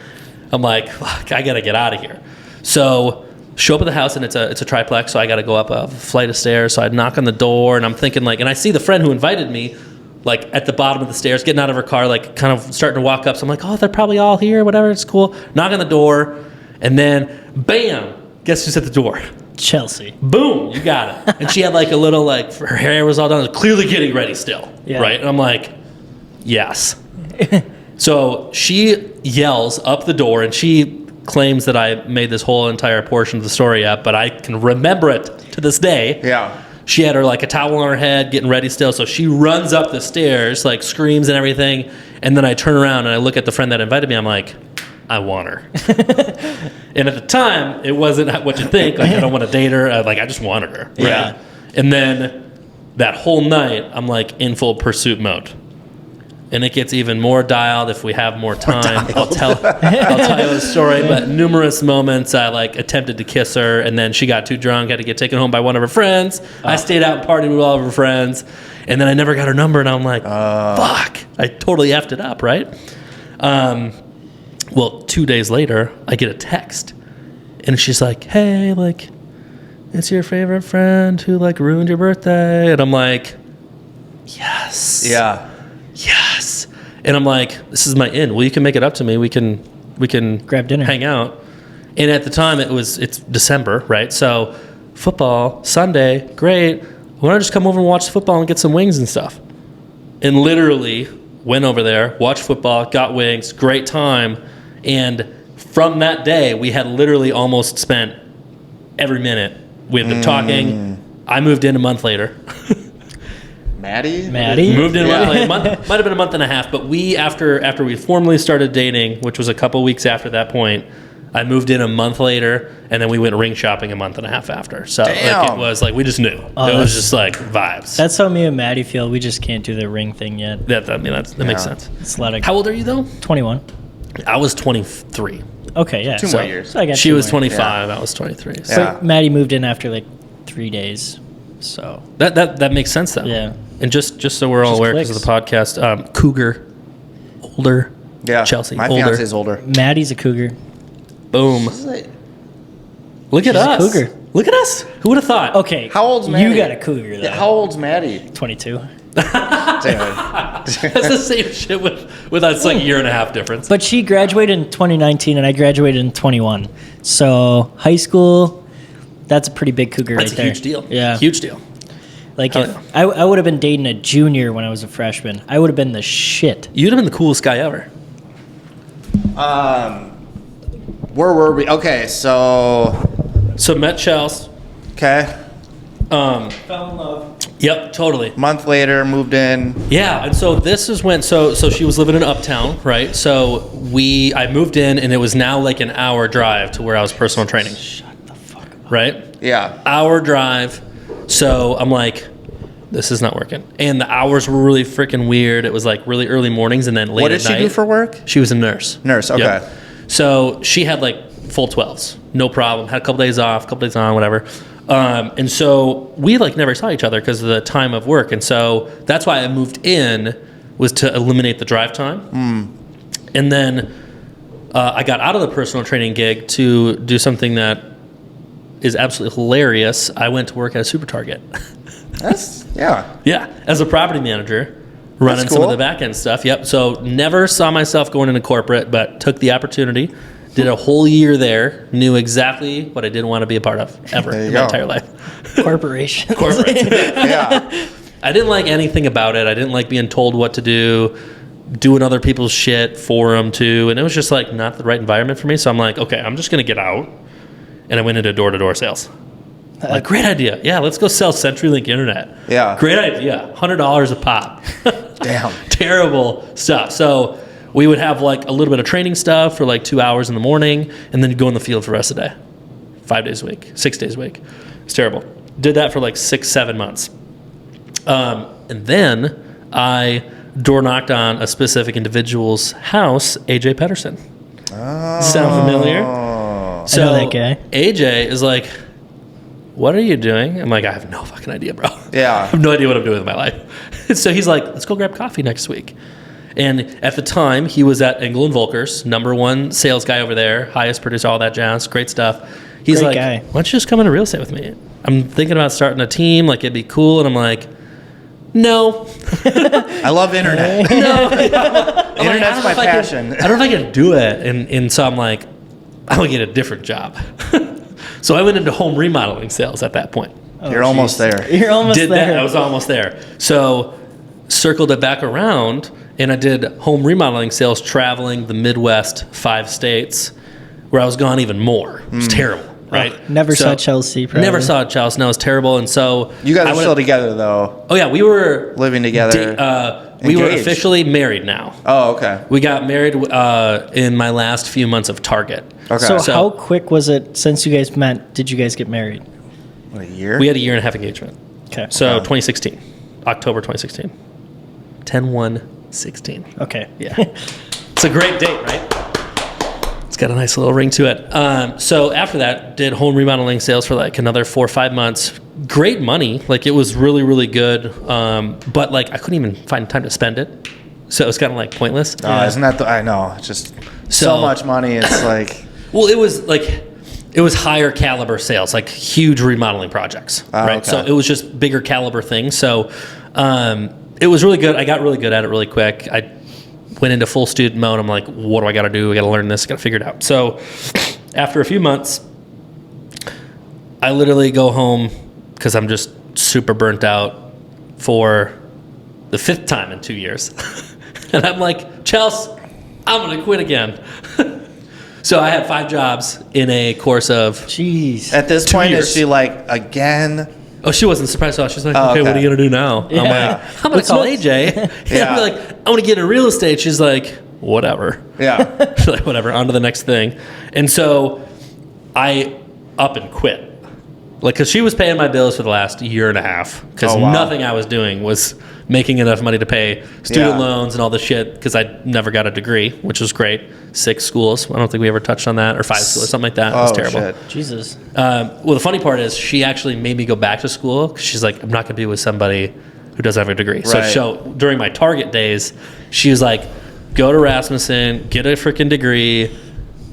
Speaker 3: I'm like, fuck, I got to get out of here. So show up at the house, and it's a triplex, so I got to go up a flight of stairs. So I knock on the door, and I'm thinking like, and I see the friend who invited me, like at the bottom of the stairs, getting out of her car, like kind of starting to walk up. So I'm like, oh, they're probably all here, whatever, it's cool. Knock on the door, and then bam, guess who's at the door?
Speaker 1: Chelsea.
Speaker 3: Boom, you got it. And she had like a little, like, her hair was all done, clearly getting ready still,
Speaker 1: Yeah.
Speaker 3: right? And I'm like, yes. So she yells up the door, and she claims that I made this whole entire portion of the story up, but I can remember it to this day.
Speaker 2: Yeah.
Speaker 3: She had her like a towel on her head, getting ready still. So she runs up the stairs, like screams and everything. And then I turn around and I look at the friend that invited me. I'm like, I want her. And at the time, it wasn't what you think. Like, I don't want to date her. I just wanted her. Right?
Speaker 1: Yeah.
Speaker 3: And then that whole night, I'm like in full pursuit mode. And it gets even more dialed if we have more time. I'll tell you the story. But numerous moments, I like attempted to kiss her, and then she got too drunk, had to get taken home by one of her friends. I stayed out and partied with all of her friends, and then I never got her number, and I'm like, fuck, I totally effed it up, right? Well, 2 days later, I get a text, and she's like, hey, like, it's your favorite friend who like ruined your birthday, and I'm like, yes.
Speaker 2: Yeah.
Speaker 3: Yes. And I'm like, this is my in. Well, you can make it up to me. We can
Speaker 1: Grab dinner.
Speaker 3: hang out. And at the time it's December, right? So football, Sunday, great. Why don't I just come over and watch football and get some wings and stuff? And literally went over there, watched football, got wings, great time. And from that day, we had literally almost spent every minute. We had been talking. I moved in a month later.
Speaker 2: Maddie?
Speaker 3: Moved in a month, might have been a month and a half, but we, after we formally started dating, which was a couple weeks after that point, I moved in a month later, and then we went ring shopping a month and a half after. So like, it was like, we just knew. It was just like vibes.
Speaker 1: That's how me and Maddie feel. We just can't do the ring thing yet.
Speaker 3: That makes sense.
Speaker 1: It's a lot of
Speaker 3: How old are you though?
Speaker 1: 21.
Speaker 3: I was 23.
Speaker 1: Okay, yeah.
Speaker 2: Two more years.
Speaker 1: So I got
Speaker 3: She
Speaker 1: two
Speaker 3: was
Speaker 1: more.
Speaker 3: 25. I was 23. So
Speaker 2: Yeah.
Speaker 1: So Maddie moved in after like 3 days. So
Speaker 3: that makes sense though.
Speaker 1: yeah.
Speaker 3: And just so we're all
Speaker 1: Just
Speaker 3: aware, because of the podcast, Cougar, older.
Speaker 2: Yeah.
Speaker 3: Chelsea,
Speaker 2: My
Speaker 3: older.
Speaker 2: fiance's older.
Speaker 1: Maddie's a cougar.
Speaker 3: Boom. Look at
Speaker 1: She's a
Speaker 3: us.
Speaker 1: cougar.
Speaker 3: Look at us. Who would have thought?
Speaker 1: Okay.
Speaker 2: How old's Maddie?
Speaker 1: You got a cougar though.
Speaker 2: Yeah, how old's Maddie?
Speaker 1: 22.
Speaker 3: That's the same shit with us, like a year and a half difference.
Speaker 1: But she graduated in 2019 and I graduated in 21. So high school, that's a pretty big cougar
Speaker 3: That's
Speaker 1: right
Speaker 3: a
Speaker 1: there.
Speaker 3: huge deal.
Speaker 1: Yeah.
Speaker 3: Huge deal.
Speaker 1: Like
Speaker 3: Hell
Speaker 1: if
Speaker 3: yeah.
Speaker 1: I would have been dating a junior when I was a freshman. I would have been the shit.
Speaker 3: You'd have been the coolest guy ever.
Speaker 2: Where were we? Okay, so
Speaker 3: Met Chels.
Speaker 2: okay.
Speaker 1: Fell in love.
Speaker 3: Yep, totally.
Speaker 2: Month later, moved in.
Speaker 3: Yeah, and so this is when so she was living in Uptown, right? So I moved in, and it was now like an hour drive to where I was personal training.
Speaker 1: Shut the fuck up.
Speaker 3: Right?
Speaker 2: Yeah.
Speaker 3: Hour drive. So I'm like, this is not working. And the hours were really freaking weird. It was like really early mornings and then late
Speaker 2: What
Speaker 3: at
Speaker 2: did she
Speaker 3: night.
Speaker 2: do for work?
Speaker 3: She was a nurse.
Speaker 2: Nurse, okay.
Speaker 3: Yep. So she had like full 12s, no problem. Had a couple days off, couple days on, whatever. And so we like never saw each other because of the time of work. And so that's why I moved in, was to eliminate the drive time. And then I got out of the personal training gig to do something that is absolutely hilarious. I went to work at a super Target.
Speaker 2: Yeah.
Speaker 3: Yeah, as a property manager, running some
Speaker 2: cool.
Speaker 3: of the back end stuff. Yep. So never saw myself going into corporate, but took the opportunity. Did a whole year there. Knew exactly what I didn't want to be a part of ever
Speaker 2: There you
Speaker 3: in my
Speaker 2: go.
Speaker 3: entire life.
Speaker 1: Corporations.
Speaker 3: Corporate.
Speaker 2: Yeah.
Speaker 3: I didn't like anything about it. I didn't like being told what to do, doing other people's shit for them too, and it was just like not the right environment for me. So I'm like, okay, I'm just gonna get out, and I went into door-to-door sales. Like, great idea. Yeah, let's go sell CenturyLink Internet.
Speaker 2: Yeah.
Speaker 3: Great idea. $100 a pop.
Speaker 2: Damn.
Speaker 3: Terrible stuff. So we would have like a little bit of training stuff for like 2 hours in the morning, and then go in the field for the rest of the day. 5 days a week, 6 days a week. It's terrible. Did that for like 6-7 months. And then I door knocked on a specific individual's house, AJ Pedersen. Sound familiar? So
Speaker 1: know that guy.
Speaker 3: AJ is like, what are you doing? I'm like, I have no fucking idea, bro.
Speaker 2: Yeah.
Speaker 3: I have no idea what I'm doing with my life. So he's like, let's go grab coffee next week. And at the time, he was at Engel and Volkers, #1 sales guy over there, highest producer, all that jazz, great stuff. He's
Speaker 1: Great
Speaker 3: like,
Speaker 1: guy.
Speaker 3: why don't you just come into real estate with me? I'm thinking about starting a team, like it'd be cool. And I'm like, no.
Speaker 2: I love internet. Internet's my passion.
Speaker 3: I don't know if I can do it. And so I'm like, I'm going to get a different job. So I went into home remodeling sales at that point.
Speaker 2: You're almost there.
Speaker 1: You're almost
Speaker 3: Did
Speaker 1: there.
Speaker 3: that. I was almost there. So circled it back around, and I did home remodeling sales traveling the Midwest, 5 states, where I was gone even more. It was terrible, right?
Speaker 1: Never
Speaker 3: So-
Speaker 1: saw Chelsea. Probably.
Speaker 3: Never saw Chelsea. No, it was terrible. And so
Speaker 2: You guys
Speaker 3: I
Speaker 2: are
Speaker 3: went-
Speaker 2: still together, though.
Speaker 3: Oh yeah, we were
Speaker 2: Living together.
Speaker 3: we were
Speaker 2: Engaged.
Speaker 3: officially married now.
Speaker 2: Oh, okay.
Speaker 3: We got married in my last few months of Target.
Speaker 2: Okay.
Speaker 1: So,
Speaker 3: So-
Speaker 1: how quick was it since you guys met? Did you guys get married?
Speaker 2: What, a year?
Speaker 3: We had a year and a half engagement.
Speaker 1: Okay.
Speaker 3: So
Speaker 2: Wow.
Speaker 3: 2016, October 2016, 10/1/16.
Speaker 1: Okay.
Speaker 3: Yeah, it's a great date, right? It's got a nice little ring to it. So after that, did home remodeling sales for like another 4 or 5 months. Great money, like it was really, really good. But like I couldn't even find time to spend it, so it was kind of like pointless.
Speaker 2: Isn't that I know. It's just so
Speaker 3: So-
Speaker 2: much money. It's like,
Speaker 3: Well, it was higher caliber sales, like huge remodeling projects, right?
Speaker 2: okay.
Speaker 3: So it was just bigger caliber things. So it was really good. I got really good at it really quick. I went into full student mode. I'm like, what do I got to do? I got to learn this. Got to figure it out. So after a few months, I literally go home because I'm just super burnt out for the 5th time in 2 years. And I'm like, Chelsea, I'm going to quit again. So I had 5 jobs in a course of
Speaker 1: Jeez.
Speaker 2: At this
Speaker 3: 2
Speaker 2: point,
Speaker 3: years.
Speaker 2: is she like, again?
Speaker 3: Oh, she wasn't surprised at all. She's like,
Speaker 2: Oh,
Speaker 3: okay, what are
Speaker 2: okay.
Speaker 3: you going to do now?
Speaker 1: Yeah.
Speaker 3: I'm like, I'm going to call AJ.
Speaker 2: Yeah.
Speaker 3: I'm like, I want to get into real estate. She's like, whatever.
Speaker 2: Yeah.
Speaker 3: She's like, whatever, on to the next thing. And so I up and quit. Like, because she was paying my bills for the last year and a half. Because
Speaker 2: Oh, wow.
Speaker 3: nothing I was doing was making enough money to pay student
Speaker 2: Yeah.
Speaker 3: loans and all this shit. Because I never got a degree, which was great. 6 schools. I don't think we ever touched on that. Or 5 schools, something like that. It was
Speaker 2: Oh,
Speaker 3: terrible.
Speaker 2: shit.
Speaker 1: Jesus.
Speaker 3: Well, the funny part is she actually made me go back to school because she's like, I'm not going to be with somebody who doesn't have a degree.
Speaker 2: Right.
Speaker 3: So during my Target days, she was like, go to Rasmussen, get a freaking degree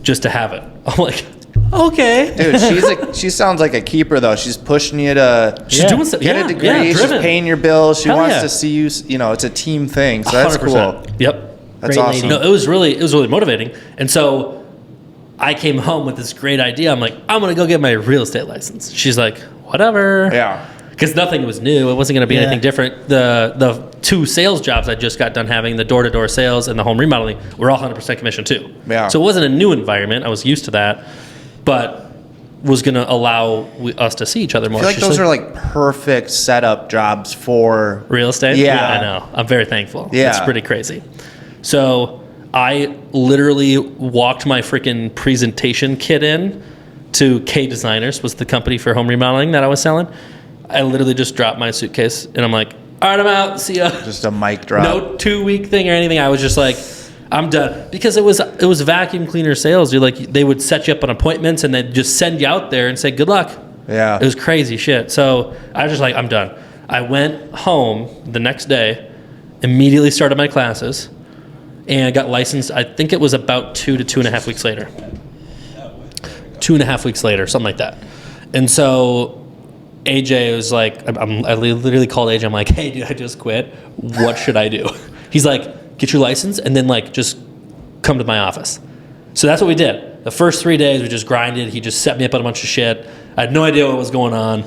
Speaker 3: just to have it. I'm like, okay.
Speaker 2: Dude, she sounds like a keeper, though. She's pushing you to
Speaker 3: She's
Speaker 1: Yeah.
Speaker 3: doing stuff.
Speaker 2: get
Speaker 3: Yeah,
Speaker 2: a degree.
Speaker 3: yeah,
Speaker 2: She's
Speaker 3: driven.
Speaker 2: paying your bills. She
Speaker 3: Hell
Speaker 2: wants
Speaker 3: yeah.
Speaker 2: to see you. You know, it's a team thing. So that's
Speaker 3: 100%.
Speaker 2: cool.
Speaker 3: Yep.
Speaker 2: That's
Speaker 1: Great
Speaker 2: awesome.
Speaker 1: lady.
Speaker 3: No, it was really motivating. And so I came home with this great idea. I'm like, I'm going to go get my real estate license. She's like, whatever.
Speaker 2: Yeah.
Speaker 3: Because nothing was new. It wasn't going to be
Speaker 1: Yeah.
Speaker 3: anything different. The 2 sales jobs I just got done having, the door-to-door sales and the home remodeling, were all 100% commission too.
Speaker 2: Yeah.
Speaker 3: So it wasn't a new environment. I was used to that. But was going to allow us to see each other more.
Speaker 2: I feel like
Speaker 3: She's
Speaker 2: those are like perfect setup jobs for.
Speaker 3: real estate.
Speaker 2: Yeah.
Speaker 3: I know. I'm very thankful.
Speaker 2: Yeah.
Speaker 3: It's pretty crazy. So I literally walked my freaking presentation kit in to K Designers, was the company for home remodeling that I was selling. I literally just dropped my suitcase and I'm like, all right, I'm out. See ya.
Speaker 2: Just a mic drop.
Speaker 3: No 2-week thing or anything. I was just like, I'm done. Because it was vacuum cleaner sales. Dude. Like, they would set you up on appointments and they'd just send you out there and say, good luck.
Speaker 2: Yeah.
Speaker 3: It was crazy shit. So I was just like, I'm done. I went home the next day, immediately started my classes, and got licensed. I think it was about 2 to 2.5 weeks later. 2.5 weeks later, something like that. And so AJ was like, I literally called AJ. I'm like, hey, dude, I just quit. What should I do? He's like, get your license and then like just come to my office. So that's what we did. The first 3 days we just grinded. He just set me up on a bunch of shit. I had no idea what was going on.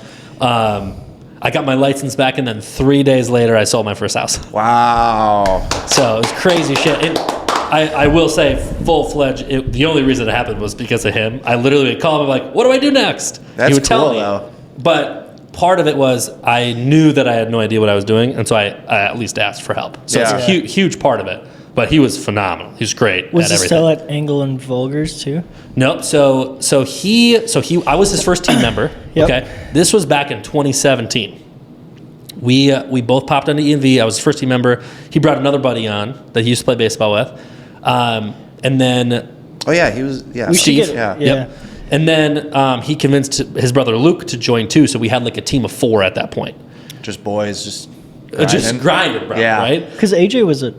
Speaker 3: I got my license back, and then 3 days later I sold my first house.
Speaker 2: Wow.
Speaker 3: So it was crazy shit. And I will say, full-fledged, the only reason it happened was because of him. I literally would call him, like, what do I do next?
Speaker 2: That's
Speaker 3: He would tell
Speaker 2: cool,
Speaker 3: me.
Speaker 2: though.
Speaker 3: But part of it was I knew that I had no idea what I was doing, and so I at least asked for help. So it's
Speaker 2: Yeah.
Speaker 3: a huge part of it. But he was phenomenal. He was great
Speaker 1: Was
Speaker 3: at
Speaker 1: he
Speaker 3: everything.
Speaker 1: still at Angle and Vulgars too?
Speaker 3: Nope. So I was his first team member.
Speaker 1: Yep.
Speaker 3: Okay. This was back in 2017. We both popped onto E&V. I was his first team member. He brought another buddy on that he used to play baseball with, and then
Speaker 2: Oh yeah, he was. Yeah.
Speaker 1: We should
Speaker 3: Steve.
Speaker 1: get-
Speaker 2: Yeah.
Speaker 1: yeah.
Speaker 3: Yep. And then he convinced his brother Luke to join too. So we had like a team of 4 at that point.
Speaker 2: Just boys, just.
Speaker 3: Just grinding, bro.
Speaker 2: Yeah.
Speaker 3: Right.
Speaker 1: Because AJ was a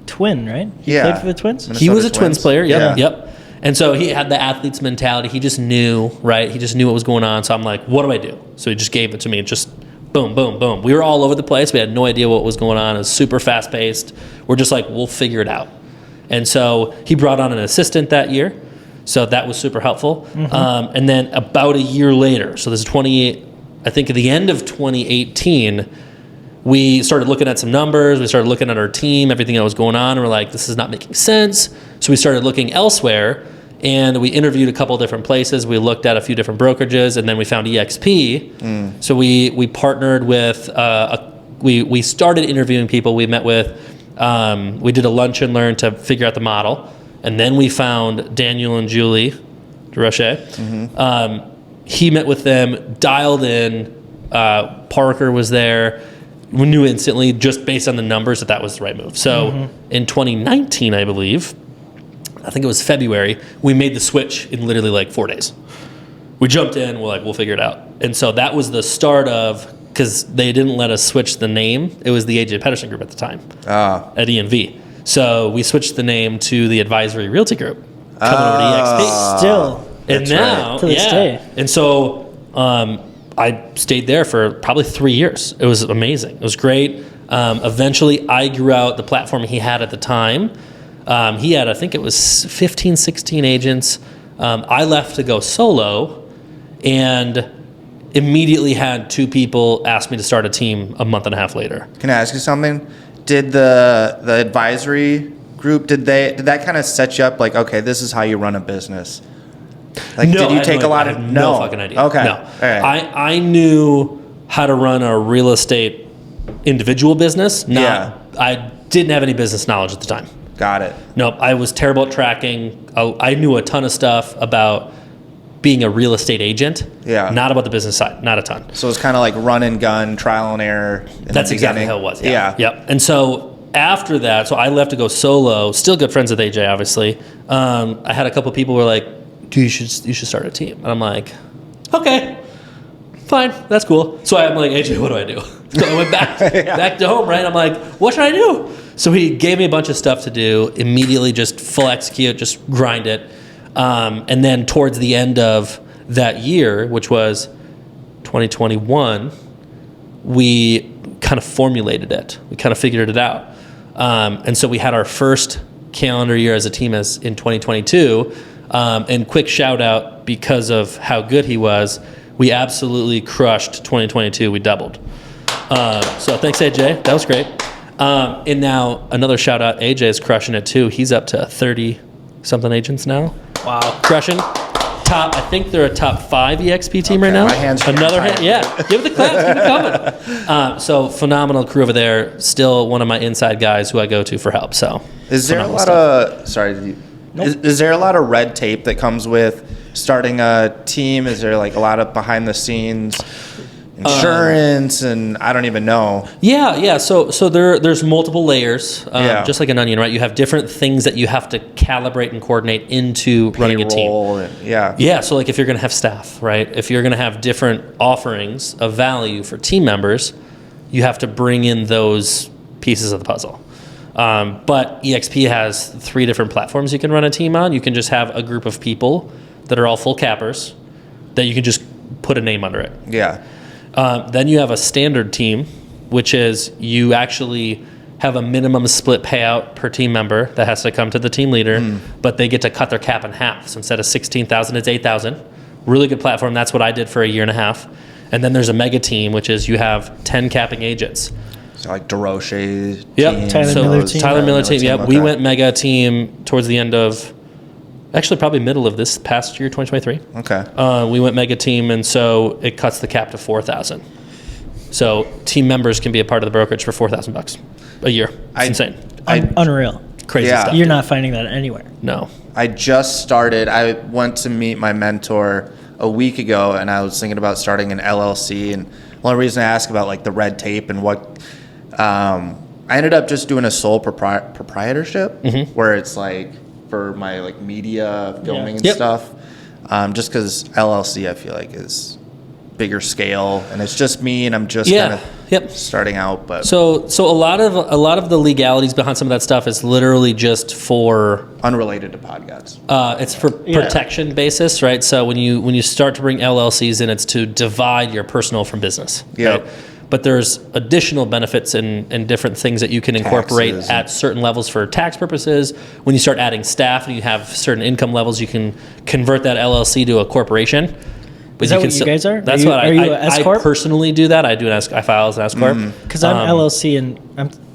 Speaker 1: twin, right? He
Speaker 2: Yeah.
Speaker 1: played for the Twins.
Speaker 2: Minnesota
Speaker 3: He was a Twins
Speaker 2: Twins.
Speaker 3: player. Yep.
Speaker 2: Yeah.
Speaker 3: Yep. And so he had the athlete's mentality. He just knew, right? He just knew what was going on. So I'm like, what do I do? So he just gave it to me. Just boom, boom, boom. We were all over the place. We had no idea what was going on. It was super fast paced. We're just like, we'll figure it out. And so he brought on an assistant that year. So that was super helpful. And then about a year later, so this is I think at the end of 2018, we started looking at some numbers. We started looking at our team, everything that was going on. And we're like, this is not making sense. So we started looking elsewhere, and we interviewed a couple different places. We looked at a few different brokerages, and then we found EXP. So we partnered with, we started interviewing people we met with. We did a lunch and learn to figure out the model. And then we found Daniel and Julie DeRoche. He met with them, dialed in. Parker was there. We knew instantly, just based on the numbers, that was the right move. So in 2019, I believe, I think it was February, we made the switch in literally like 4 days. We jumped in, we're like, we'll figure it out. And so that was the start of, because they didn't let us switch the name. It was the AJ Pedersen Group at the time at E&V. So we switched the name to the Advisory Realty Group, coming over to EXP.
Speaker 1: Still.
Speaker 3: And
Speaker 2: That's
Speaker 3: now,
Speaker 1: right. To this day.
Speaker 3: And so I stayed there for probably 3 years. It was amazing. It was great. Eventually, I grew out the platform he had at the time. He had, I think it was 15, 16 agents. I left to go solo and immediately had 2 people ask me to start a team a month and a half later.
Speaker 2: Can I ask you something? Did the advisory group, did that kind of set you up like, okay, this is how you run a business? Like,
Speaker 3: No,
Speaker 2: did you
Speaker 3: I
Speaker 2: take
Speaker 3: had
Speaker 2: a lot of,
Speaker 3: no fucking idea.
Speaker 2: Okay.
Speaker 3: No.
Speaker 2: All right.
Speaker 3: I knew how to run a real estate individual business. I didn't have any business knowledge at the time.
Speaker 2: Got it.
Speaker 3: Nope, I was terrible at tracking. I knew a ton of stuff about being a real estate agent.
Speaker 2: Yeah.
Speaker 3: Not about the business side, not a ton.
Speaker 2: So it's kind of like run and gun, trial and error.
Speaker 3: That's exactly how it was.
Speaker 2: Yeah.
Speaker 3: Yep. And so after that, so I left to go solo. Still good friends with AJ, obviously. I had a couple people who were like, "Dude, you should start a team." And I'm like, "Okay, fine, that's cool." So I'm like, "AJ, what do I do?" So I went back back to home, right? I'm like, "What should I do?" So he gave me a bunch of stuff to do. Immediately, just full execute, just grind it. And then towards the end of that year, which was 2021, we kind of formulated it. We kind of figured it out. And so we had our first calendar year as a team as in 2022. And quick shout out, because of how good he was, we absolutely crushed 2022. We doubled. So thanks, AJ. That was great. And now another shout out, AJ is crushing it too. He's up to 30 something agents now.
Speaker 1: Wow.
Speaker 3: Crushing. I think they're a top 5 EXP team right now.
Speaker 2: My hands are
Speaker 3: Another
Speaker 2: tired.
Speaker 3: hand. Yeah. Give it the claps. Keep it coming. So phenomenal crew over there. Still one of my inside guys who I go to for help. So
Speaker 2: Is there a
Speaker 3: phenomenal
Speaker 2: lot
Speaker 3: stuff.
Speaker 2: of, sorry, is there a lot of red tape that comes with starting a team? Is there like a lot of behind the scenes insurance and I don't even know?
Speaker 3: Yeah. So there's multiple layers, just like an onion, right? You have different things that you have to calibrate and coordinate into running a team.
Speaker 2: Payroll and, yeah.
Speaker 3: Yeah, so like if you're going to have staff, right? If you're going to have different offerings of value for team members, you have to bring in those pieces of the puzzle. But EXP has 3 different platforms you can run a team on. You can just have a group of people that are all full cappers that you can just put a name under it.
Speaker 2: Yeah.
Speaker 3: Then you have a standard team, which is you actually have a minimum split payout per team member that has to come to the team leader, but they get to cut their cap in half. So instead of 16,000, it's 8,000. Really good platform. That's what I did for a year and a half. And then there's a mega team, which is you have 10 capping agents.
Speaker 2: So like DeRoche
Speaker 3: Yep.
Speaker 2: team.
Speaker 1: Tyler Miller team.
Speaker 3: Tyler Miller team. Yep.
Speaker 2: Okay.
Speaker 3: We went mega team towards the end of, actually probably middle of this past year, 2023.
Speaker 2: Okay.
Speaker 3: We went mega team, and so it cuts the cap to 4,000. So team members can be a part of the brokerage for $4,000 a year. It's insane,
Speaker 1: Unreal.
Speaker 3: crazy
Speaker 2: Yeah.
Speaker 3: stuff.
Speaker 1: You're not finding that anywhere.
Speaker 3: No.
Speaker 2: I just started. I went to meet my mentor a week ago, and I was thinking about starting an LLC. And the only reason I ask about like the red tape and what, I ended up just doing a sole proprietorship, where it's like for my like media filming and
Speaker 3: Yep.
Speaker 2: stuff. Just because LLC, I feel like is bigger scale, and it's just me, and I'm just kind of starting out. But
Speaker 3: So a lot of the legalities behind some of that stuff is literally just for
Speaker 2: unrelated to podcasts.
Speaker 3: it's for protection basis, right? So when you start to bring LLCs in, it's to divide your personal from business.
Speaker 2: Yep.
Speaker 3: Right? But there's additional benefits and different things that you can incorporate
Speaker 2: Taxes.
Speaker 3: at certain levels for tax purposes. When you start adding staff and you have certain income levels, you can convert that LLC to a corporation. But
Speaker 1: Is that
Speaker 3: can
Speaker 1: what you guys are?
Speaker 3: That's
Speaker 1: Are you-
Speaker 3: what
Speaker 1: are you a S
Speaker 3: I
Speaker 1: corp?
Speaker 3: personally do that. I do I file as an S corp.
Speaker 1: Because I'm LLC, and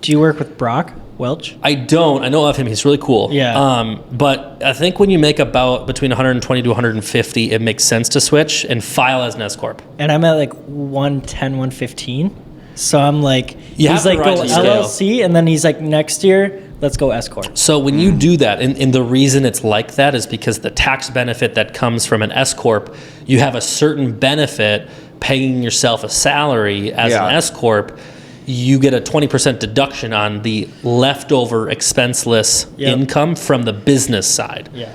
Speaker 1: do you work with Brock Welch?
Speaker 3: I don't. I know of him. He's really cool.
Speaker 1: Yeah.
Speaker 3: But I think when you make about between 120 to 150, it makes sense to switch and file as an S corp.
Speaker 1: And I'm at like 110, 115. So I'm like,
Speaker 3: You have
Speaker 1: he's
Speaker 3: to
Speaker 1: like,
Speaker 3: rise
Speaker 1: go
Speaker 3: to scale.
Speaker 1: LLC, and then he's like, next year, let's go S corp.
Speaker 3: So when you do that, and the reason it's like that is because the tax benefit that comes from an S corp, you have a certain benefit paying yourself a salary as an S corp. You get a 20% deduction on the leftover expenseless income from the business side.
Speaker 1: Yeah.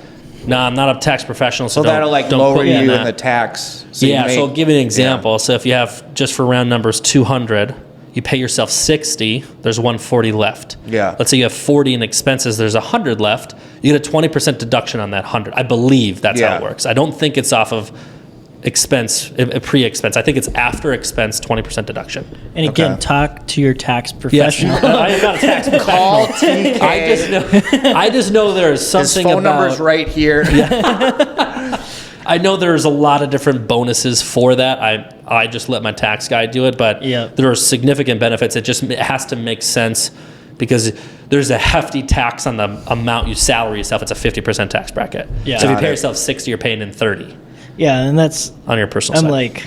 Speaker 3: No, I'm not a tax professional, so,
Speaker 2: So that'll like
Speaker 3: don't
Speaker 2: lower
Speaker 3: quote me
Speaker 2: you
Speaker 3: on
Speaker 2: in
Speaker 3: that.
Speaker 2: the tax. So you
Speaker 3: Yeah, so I'll
Speaker 2: make-
Speaker 3: give you an example. So if you have, just for round numbers, 200, you pay yourself 60, there's 140 left.
Speaker 2: Yeah.
Speaker 3: Let's say you have 40 in expenses, there's 100 left. You get a 20% deduction on that 100. I believe that's how
Speaker 2: Yeah.
Speaker 3: it works. I don't think it's off of expense, a pre-expense. I think it's after expense 20% deduction.
Speaker 1: And again,
Speaker 2: Okay.
Speaker 1: talk to your tax
Speaker 3: Yes,
Speaker 1: professional.
Speaker 3: I am not a tax
Speaker 2: Call
Speaker 3: professional.
Speaker 2: TK.
Speaker 3: I just know there's
Speaker 2: His
Speaker 3: something
Speaker 2: phone
Speaker 3: about.
Speaker 2: number's right here.
Speaker 3: I know there's a lot of different bonuses for that. I just let my tax guy do it, but
Speaker 1: Yeah.
Speaker 3: there are significant benefits. It has to make sense because there's a hefty tax on the amount you salary yourself. It's a 50% tax bracket.
Speaker 1: Yeah.
Speaker 3: So if you
Speaker 2: Got
Speaker 3: pay
Speaker 2: it.
Speaker 3: yourself 60, you're paying in 30
Speaker 1: Yeah, and that's
Speaker 3: on your personal
Speaker 1: I'm
Speaker 3: side.
Speaker 1: like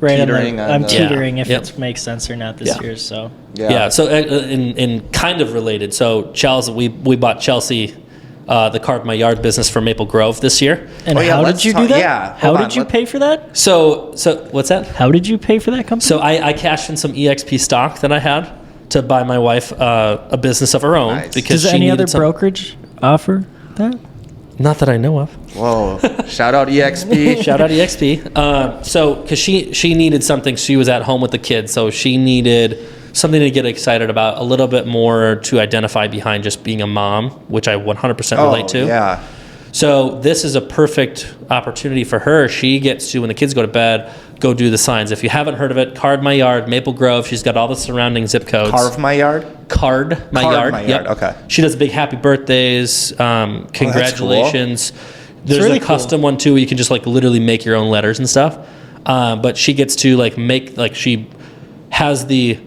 Speaker 1: right on
Speaker 2: Teetering
Speaker 1: the,
Speaker 2: on
Speaker 1: I'm
Speaker 2: the-
Speaker 1: teetering if
Speaker 3: Yep.
Speaker 1: it makes sense or not this
Speaker 3: Yeah.
Speaker 1: year. So
Speaker 3: Yeah. So in kind of related. So Chelsea, we bought Chelsea, the Carve My Yard business from Maple Grove this year.
Speaker 1: and
Speaker 2: Oh, yeah,
Speaker 1: how
Speaker 2: let's
Speaker 1: did you do
Speaker 2: talk-
Speaker 1: that?
Speaker 2: yeah,
Speaker 1: How
Speaker 2: hold
Speaker 1: did
Speaker 2: on,
Speaker 1: you
Speaker 2: let-
Speaker 1: pay for that?
Speaker 3: So what's that?
Speaker 1: How did you pay for that company?
Speaker 3: So I cashed in some EXP stock that I had to buy my wife a business of her own
Speaker 2: Nice.
Speaker 3: because
Speaker 1: Does
Speaker 3: she
Speaker 1: any
Speaker 3: needed
Speaker 1: other
Speaker 3: some.
Speaker 1: brokerage offer that?
Speaker 3: Not that I know of.
Speaker 2: Whoa. Shout out EXP.
Speaker 3: Shout out EXP. So because she needed something, she was at home with the kids, so she needed something to get excited about, a little bit more to identify behind just being a mom, which I 100% relate to.
Speaker 2: Yeah.
Speaker 3: So this is a perfect opportunity for her. She gets to, when the kids go to bed, go do the signs. If you haven't heard of it, Card My Yard, Maple Grove. She's got all the surrounding zip codes.
Speaker 2: Carve my yard.
Speaker 3: Card My
Speaker 2: Carve
Speaker 3: Yard.
Speaker 2: My Yard, okay.
Speaker 3: She does big happy birthdays. Congratulations. There's
Speaker 1: really
Speaker 3: a custom one too where you can just like literally make your own letters and stuff. But she gets to like make, like she has the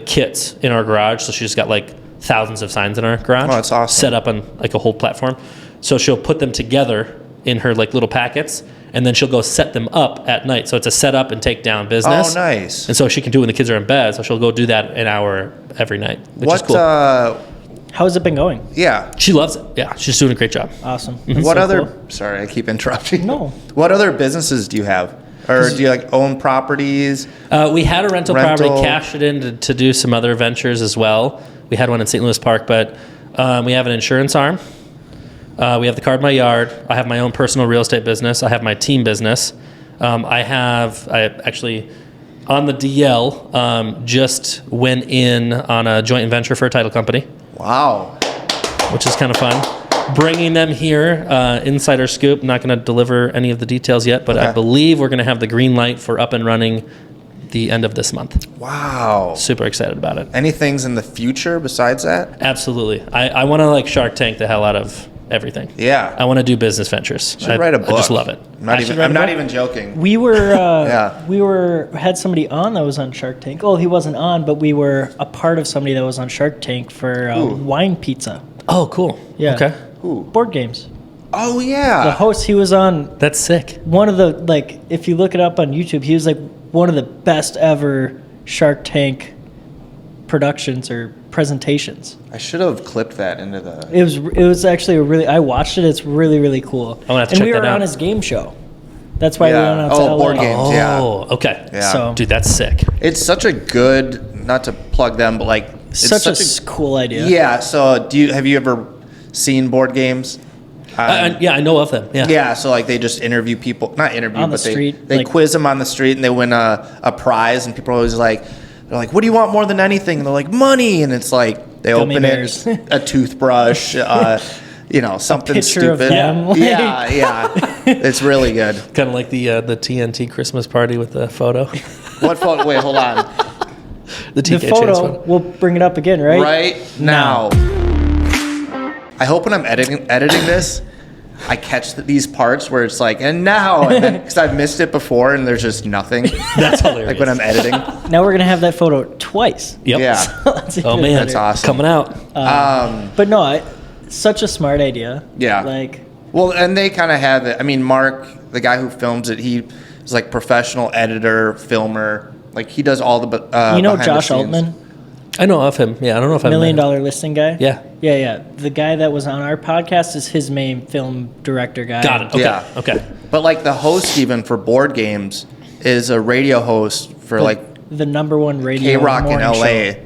Speaker 3: kits in our garage. So she's got like thousands of signs in our garage.
Speaker 2: Oh, that's awesome.
Speaker 3: Set up on like a whole platform. So she'll put them together in her like little packets, and then she'll go set them up at night. So it's a set up and take down business.
Speaker 2: Oh, nice.
Speaker 3: And so she can do it when the kids are in bed. So she'll go do that an hour every night, which
Speaker 2: What?
Speaker 3: is cool.
Speaker 1: How's it been going?
Speaker 2: Yeah.
Speaker 3: She loves it. Yeah, she's doing a great job.
Speaker 1: Awesome.
Speaker 3: Mm-hmm.
Speaker 1: That's
Speaker 2: What
Speaker 1: so
Speaker 2: other?
Speaker 1: cool.
Speaker 2: Sorry, I keep interrupting.
Speaker 1: No.
Speaker 2: What other businesses do you have, or do you like own properties?
Speaker 3: We had a rental
Speaker 2: Rental.
Speaker 3: property, cashed it in to do some other ventures as well. We had one in St. Louis Park, but we have an insurance arm. We have the Card My Yard. I have my own personal real estate business. I have my team business. I actually, on the DL, just went in on a joint venture for a title company,
Speaker 2: Wow.
Speaker 3: which is kind of fun. Bringing them here, insider scoop. Not going to deliver any of the details yet, but I
Speaker 2: Okay.
Speaker 3: believe we're going to have the green light for up and running the end of this month.
Speaker 2: Wow.
Speaker 3: Super excited about it.
Speaker 2: Any things in the future besides that?
Speaker 3: Absolutely. I want to like Shark Tank the hell out of everything.
Speaker 2: Yeah.
Speaker 3: I want to do business ventures.
Speaker 2: Should write a book.
Speaker 3: I just love it.
Speaker 2: I'm not even joking.
Speaker 1: We were
Speaker 2: Yeah.
Speaker 1: had somebody on that was on Shark Tank. Oh, he wasn't on, but we were a part of somebody that was on Shark Tank for
Speaker 2: Ooh.
Speaker 1: wine pizza.
Speaker 3: Oh, cool.
Speaker 1: Yeah.
Speaker 3: Okay.
Speaker 2: Ooh.
Speaker 1: Board games.
Speaker 2: Oh
Speaker 1: The
Speaker 2: yeah.
Speaker 1: host, he was on
Speaker 3: That's sick.
Speaker 1: one of the, like, if you look it up on YouTube, he was like one of the best ever Shark Tank productions or presentations.
Speaker 2: I should have clipped that into the.
Speaker 1: It was actually a really, I watched it. It's really, really cool.
Speaker 3: gonna have to
Speaker 1: and
Speaker 3: check
Speaker 1: we were
Speaker 3: that out.
Speaker 1: on his game show. That's why we
Speaker 2: Yeah.
Speaker 1: went out to
Speaker 2: Oh,
Speaker 1: LA.
Speaker 2: board games. Yeah.
Speaker 3: Oh, okay.
Speaker 2: Yeah.
Speaker 1: So
Speaker 3: Dude, that's sick.
Speaker 2: It's such a good, not to plug them, but like it's
Speaker 1: such a cool idea.
Speaker 2: Yeah. So have you ever seen board games?
Speaker 3: Yeah, I know of them. Yeah.
Speaker 2: Yeah, so like they just interview people, not interview,
Speaker 1: On the
Speaker 2: but they
Speaker 1: street,
Speaker 2: they
Speaker 1: like-
Speaker 2: quiz them on the street and they win a prize, and people are always like, they're like, what do you want more than anything? And they're like, money, and it's like they
Speaker 1: Gummy
Speaker 2: open
Speaker 1: bears.
Speaker 2: it, a toothbrush, something
Speaker 1: picture of
Speaker 2: stupid.
Speaker 1: them, like-
Speaker 2: Yeah, it's really good.
Speaker 3: Kind of like the TNT Christmas party with the photo.
Speaker 2: What photo? Wait, hold on.
Speaker 3: The
Speaker 1: The
Speaker 3: TK Chains
Speaker 1: photo, we'll bring it up again, right?
Speaker 2: Right now. I hope when I'm editing this, I catch these parts where it's like, and now, because I've missed it before, and there's just nothing.
Speaker 3: That's hilarious.
Speaker 2: Like when I'm editing.
Speaker 1: Now we're gonna have that photo twice.
Speaker 3: Yep.
Speaker 2: Yeah.
Speaker 1: That's
Speaker 3: Oh
Speaker 1: even
Speaker 3: man,
Speaker 2: That's awesome.
Speaker 3: Coming out.
Speaker 1: But no, such a smart idea.
Speaker 2: Yeah.
Speaker 1: Like,
Speaker 2: Well, and they kind of have it. I mean, Mark, the guy who films it, he is like professional editor, filmer. Like he does all the.
Speaker 1: you know
Speaker 2: behind the
Speaker 1: Josh
Speaker 2: scenes.
Speaker 1: Altman,
Speaker 3: I know of him. Yeah, I don't know if I've
Speaker 1: $1 million
Speaker 3: met him.
Speaker 1: listing guy.
Speaker 3: Yeah.
Speaker 1: Yeah. The guy that was on our podcast is his main film director guy.
Speaker 3: Got it. Okay.
Speaker 2: Yeah.
Speaker 3: Okay.
Speaker 2: But like the host, even for board games, is a radio host for like
Speaker 1: The number one radio
Speaker 2: K Rock in
Speaker 1: morning
Speaker 2: LA.
Speaker 1: show.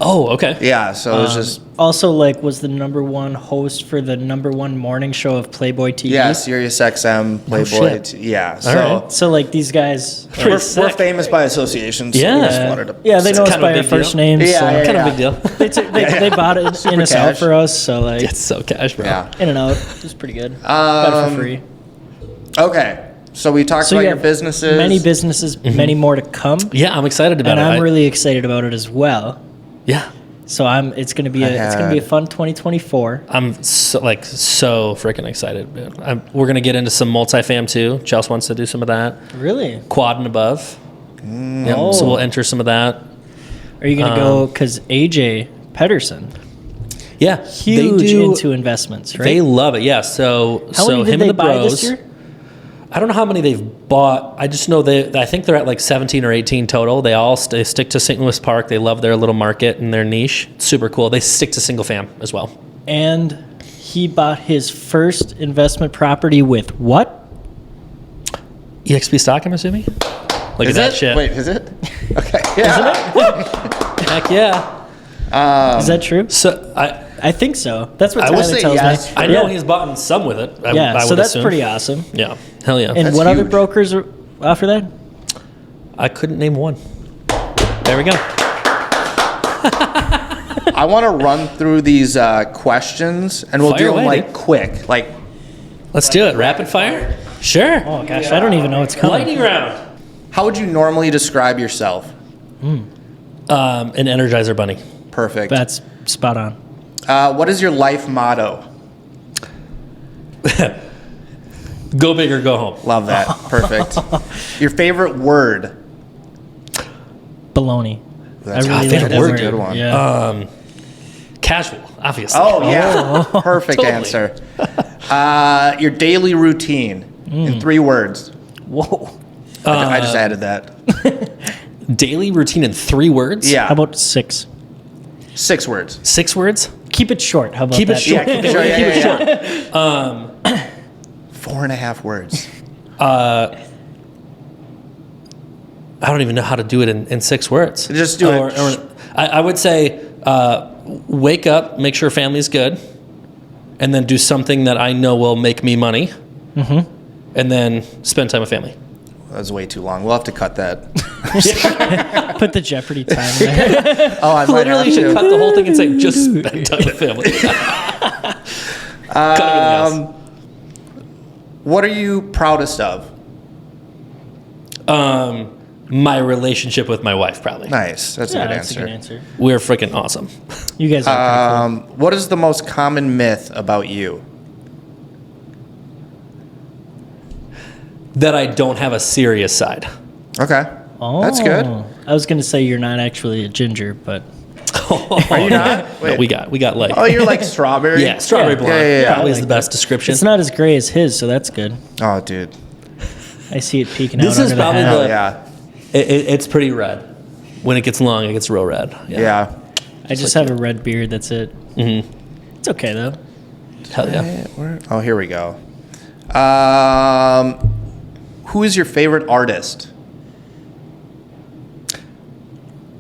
Speaker 3: Oh, okay.
Speaker 2: Yeah, so it was just
Speaker 1: Also, like, was the number one host for the number one morning show of Playboy TV.
Speaker 2: Sirius XM, Playboy.
Speaker 3: shit.
Speaker 2: Yeah, so
Speaker 3: right.
Speaker 1: So, like, these guys.
Speaker 3: Pretty
Speaker 2: we're
Speaker 3: sick.
Speaker 2: famous by association. So
Speaker 3: Yeah.
Speaker 2: we just wanted to
Speaker 1: Yeah, they know us
Speaker 3: kind of a
Speaker 1: by our
Speaker 3: big
Speaker 1: first
Speaker 3: deal.
Speaker 1: names.
Speaker 2: Yeah,
Speaker 1: so.
Speaker 2: yeah,
Speaker 3: Kind of a
Speaker 2: yeah.
Speaker 3: big deal.
Speaker 1: They, took, they bought it in us out
Speaker 2: cash.
Speaker 1: for us, so, like,
Speaker 3: It's so cash, bro.
Speaker 2: Yeah.
Speaker 1: in and out. It was pretty good. Got it for free.
Speaker 2: Okay, So we talked
Speaker 1: So
Speaker 2: about
Speaker 1: you
Speaker 2: your
Speaker 1: have
Speaker 2: businesses.
Speaker 1: many businesses, many more to come.
Speaker 3: Yeah, I'm excited about
Speaker 1: And
Speaker 3: it.
Speaker 1: I'm really excited about it as well.
Speaker 3: Yeah.
Speaker 1: So it's gonna be a fun 2024.
Speaker 3: I'm so freaking excited, man. We're gonna get into some multifam too. Chelsea wants to do some of that.
Speaker 1: Really?
Speaker 3: Quad and above. Yep.
Speaker 1: Oh.
Speaker 3: So we'll enter some of that.
Speaker 1: Are you gonna go? Because AJ Pedersen,
Speaker 3: Yeah,
Speaker 1: huge into investments, right?
Speaker 3: They love it. Yeah. So
Speaker 1: How
Speaker 3: so
Speaker 1: many did
Speaker 3: him
Speaker 1: they
Speaker 3: and the
Speaker 1: buy
Speaker 3: bros.
Speaker 1: this year?
Speaker 3: I don't know how many they've bought. I just know I think they're at like 17 or 18 total. They all stick to St. Louis Park. They love their little market and their niche. It's super cool. They stick to single fam as well.
Speaker 1: And he bought his first investment property with what?
Speaker 3: EXP stock, I'm assuming. Look
Speaker 2: Is
Speaker 3: at that
Speaker 2: it?
Speaker 3: shit.
Speaker 2: Wait, is it? Okay. Yeah.
Speaker 3: Heck yeah.
Speaker 1: Is that true?
Speaker 3: So
Speaker 1: I think so. That's what
Speaker 2: I would
Speaker 1: Tyler
Speaker 2: say
Speaker 1: tells
Speaker 2: yes.
Speaker 1: me.
Speaker 3: I know
Speaker 1: Yeah.
Speaker 3: he's bought some with it. I
Speaker 1: So
Speaker 3: would
Speaker 1: that's
Speaker 3: assume.
Speaker 1: pretty awesome.
Speaker 3: Yeah. Hell yeah.
Speaker 1: And
Speaker 2: That's
Speaker 1: what other
Speaker 2: huge.
Speaker 1: brokers offer that?
Speaker 3: I couldn't name one. There we go.
Speaker 2: I want to run through these questions, and we'll
Speaker 3: Fire
Speaker 2: do them
Speaker 3: away,
Speaker 2: like
Speaker 3: dude.
Speaker 2: quick. Like,
Speaker 3: Let's do it. Rapid fire? Sure.
Speaker 1: Oh gosh, I don't even know what's coming.
Speaker 3: Lightning round.
Speaker 2: how would you normally describe yourself?
Speaker 3: An Energizer Bunny.
Speaker 2: Perfect.
Speaker 1: That's spot on.
Speaker 2: What is your life motto?
Speaker 3: Go big or go home.
Speaker 2: Love that. Perfect. Your favorite word?
Speaker 1: Baloney.
Speaker 2: That's
Speaker 1: I really
Speaker 2: a
Speaker 1: like
Speaker 3: favorite
Speaker 1: that
Speaker 3: word.
Speaker 1: word.
Speaker 2: Good one.
Speaker 1: Yeah.
Speaker 3: Casual, obviously.
Speaker 2: Oh yeah, perfect
Speaker 3: Totally.
Speaker 2: answer. Your daily routine in 3 words.
Speaker 1: Whoa.
Speaker 2: I just added that.
Speaker 3: Daily routine in 3 words?
Speaker 2: Yeah,
Speaker 1: How about 6?
Speaker 2: 6 words.
Speaker 3: 6 words?
Speaker 1: Keep it short. How about
Speaker 3: Keep it
Speaker 1: that?
Speaker 3: short.
Speaker 2: Yeah, keep it short.
Speaker 3: Keep it
Speaker 2: Yeah,
Speaker 3: short.
Speaker 2: 4.5 words.
Speaker 3: I don't even know how to do it in 6 words.
Speaker 2: Just do it.
Speaker 3: I would say wake up, make sure family's good, and then do something that I know will make me money, and then spend time with family.
Speaker 2: That was way too long. We'll have to cut that.
Speaker 1: Put the Jeopardy time there.
Speaker 2: Oh, I might
Speaker 3: Literally, you
Speaker 2: have
Speaker 3: should
Speaker 2: to.
Speaker 3: cut the whole thing and say just spend time with family. Cut everything else.
Speaker 2: What are you proudest of?
Speaker 3: My relationship with my wife, probably.
Speaker 2: Nice. That's
Speaker 1: Yeah,
Speaker 2: a good
Speaker 1: that's
Speaker 2: answer.
Speaker 1: a good answer.
Speaker 3: We're freaking awesome.
Speaker 1: You guys are pretty
Speaker 2: What is the most common myth about you?
Speaker 3: That I don't have a serious side.
Speaker 2: Okay.
Speaker 1: cool.
Speaker 2: That's good.
Speaker 1: I was going to say you're not actually a ginger, but
Speaker 2: Are you not?
Speaker 3: No, we got like
Speaker 2: Oh, you're like strawberry?
Speaker 3: yeah, strawberry
Speaker 1: Yeah.
Speaker 3: blonde.
Speaker 2: Yeah.
Speaker 3: Probably is
Speaker 1: I
Speaker 3: the
Speaker 1: like
Speaker 3: best description.
Speaker 1: it's not as gray as his, so that's good.
Speaker 2: Oh, dude.
Speaker 1: I see it peeking
Speaker 3: This
Speaker 1: out
Speaker 3: is
Speaker 1: under
Speaker 3: probably
Speaker 1: the hat.
Speaker 2: Oh,
Speaker 3: the-
Speaker 2: yeah.
Speaker 3: It's pretty red. When it gets long, it gets real red.
Speaker 2: Yeah.
Speaker 1: I just have a red beard, that's it.
Speaker 3: Mm-hmm.
Speaker 1: It's okay, though.
Speaker 3: Hell yeah.
Speaker 2: Oh, here we go. Who is your favorite artist?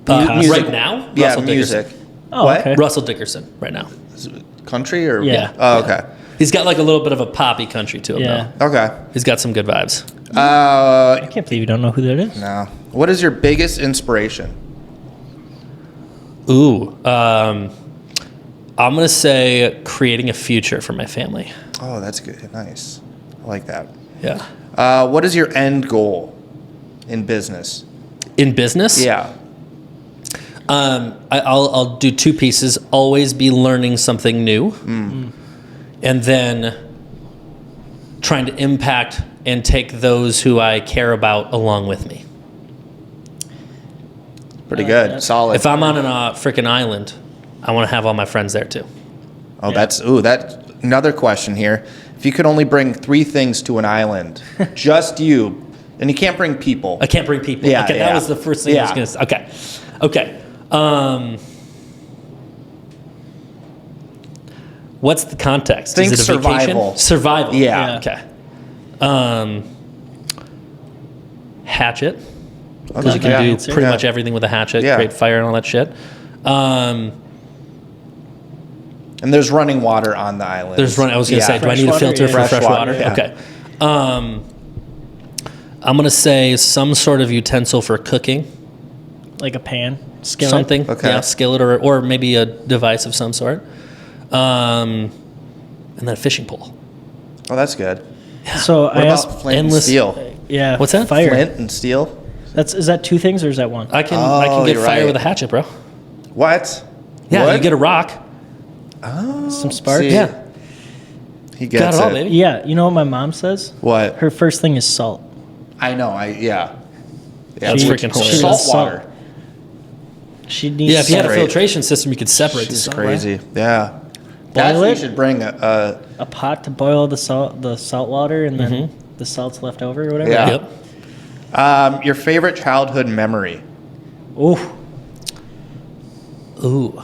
Speaker 2: Music.
Speaker 3: Right now,
Speaker 2: Yeah,
Speaker 3: Russell
Speaker 2: music.
Speaker 3: Dickerson.
Speaker 1: Oh,
Speaker 2: What?
Speaker 1: okay.
Speaker 3: Russell Dickerson right now.
Speaker 2: Is it country or?
Speaker 1: Yeah.
Speaker 2: Oh, okay.
Speaker 3: He's got like a little bit of a poppy country to him
Speaker 1: Yeah.
Speaker 3: though.
Speaker 2: Okay.
Speaker 3: He's got some good vibes.
Speaker 1: I can't believe you don't know who that is.
Speaker 2: No. What is your biggest inspiration?
Speaker 3: Ooh, I'm gonna say creating a future for my family.
Speaker 2: Oh, that's good. Nice. I like that.
Speaker 3: Yeah.
Speaker 2: What is your end goal in business?
Speaker 3: In business,
Speaker 2: Yeah.
Speaker 3: I'll do 2 pieces. Always be learning something new, and then trying to impact and take those who I care about along with me.
Speaker 2: Pretty good.
Speaker 1: that.
Speaker 2: Solid.
Speaker 3: If I'm on a freaking island, I want to have all my friends there too.
Speaker 2: Oh, that's another question here. If you could only bring 3 things to an island, just you, and you can't bring people.
Speaker 3: I can't bring people.
Speaker 2: Yeah,
Speaker 3: okay,
Speaker 2: yeah.
Speaker 3: that was the first thing I was
Speaker 2: Yeah.
Speaker 3: going to say. Okay. What's the context?
Speaker 2: Think
Speaker 3: Is it a
Speaker 2: survival.
Speaker 3: vacation? Survival.
Speaker 2: Yeah.
Speaker 3: Okay. Hatchet.
Speaker 2: Okay.
Speaker 3: Because you can do
Speaker 1: answer.
Speaker 3: pretty
Speaker 2: Yeah.
Speaker 3: much everything with a hatchet.
Speaker 2: Yeah.
Speaker 3: Create fire and all that shit.
Speaker 2: And there's running water on the island.
Speaker 3: I was going to say, do I need a
Speaker 1: Fresh
Speaker 3: filter
Speaker 1: water,
Speaker 3: for
Speaker 1: yeah.
Speaker 3: fresh
Speaker 2: Fresh
Speaker 3: water?
Speaker 2: water, yeah.
Speaker 3: Okay. I'm going to say some sort of utensil for cooking.
Speaker 1: Like a pan, skillet.
Speaker 3: Something.
Speaker 2: Okay.
Speaker 3: Yeah, skillet or maybe a device of some sort. And then a fishing pole.
Speaker 2: Oh, that's good.
Speaker 1: So
Speaker 2: What
Speaker 1: I
Speaker 2: about
Speaker 1: asked,
Speaker 2: flint and
Speaker 3: endless-
Speaker 2: steel?
Speaker 1: yeah,
Speaker 3: What's that?
Speaker 1: Fire.
Speaker 2: Flint and steel?
Speaker 1: Is that two things or is that one?
Speaker 3: I can get
Speaker 2: you're
Speaker 3: fire
Speaker 2: right.
Speaker 3: with a hatchet, bro.
Speaker 2: What?
Speaker 3: Yeah,
Speaker 2: What?
Speaker 3: you get a rock.
Speaker 1: Some sparks.
Speaker 2: See,
Speaker 3: Yeah.
Speaker 2: He gets
Speaker 3: Got it all,
Speaker 2: it.
Speaker 3: baby.
Speaker 1: Yeah, you know what my mom says?
Speaker 2: What?
Speaker 1: Her first thing is salt.
Speaker 2: I know. Yeah.
Speaker 3: That's
Speaker 1: She-
Speaker 3: freaking hilarious.
Speaker 2: Salt
Speaker 1: Salt.
Speaker 2: water.
Speaker 1: She needs
Speaker 3: Yeah, if you had a
Speaker 2: Great.
Speaker 3: filtration system, you could separate
Speaker 2: She's
Speaker 3: this.
Speaker 2: crazy. Yeah. That's
Speaker 1: Boil
Speaker 2: what you
Speaker 1: it.
Speaker 2: should bring.
Speaker 1: a pot to boil the salt water, and then the salt's left over or whatever.
Speaker 2: Yeah.
Speaker 3: Yep.
Speaker 2: Your favorite childhood memory?
Speaker 1: Ooh,
Speaker 3: Ooh.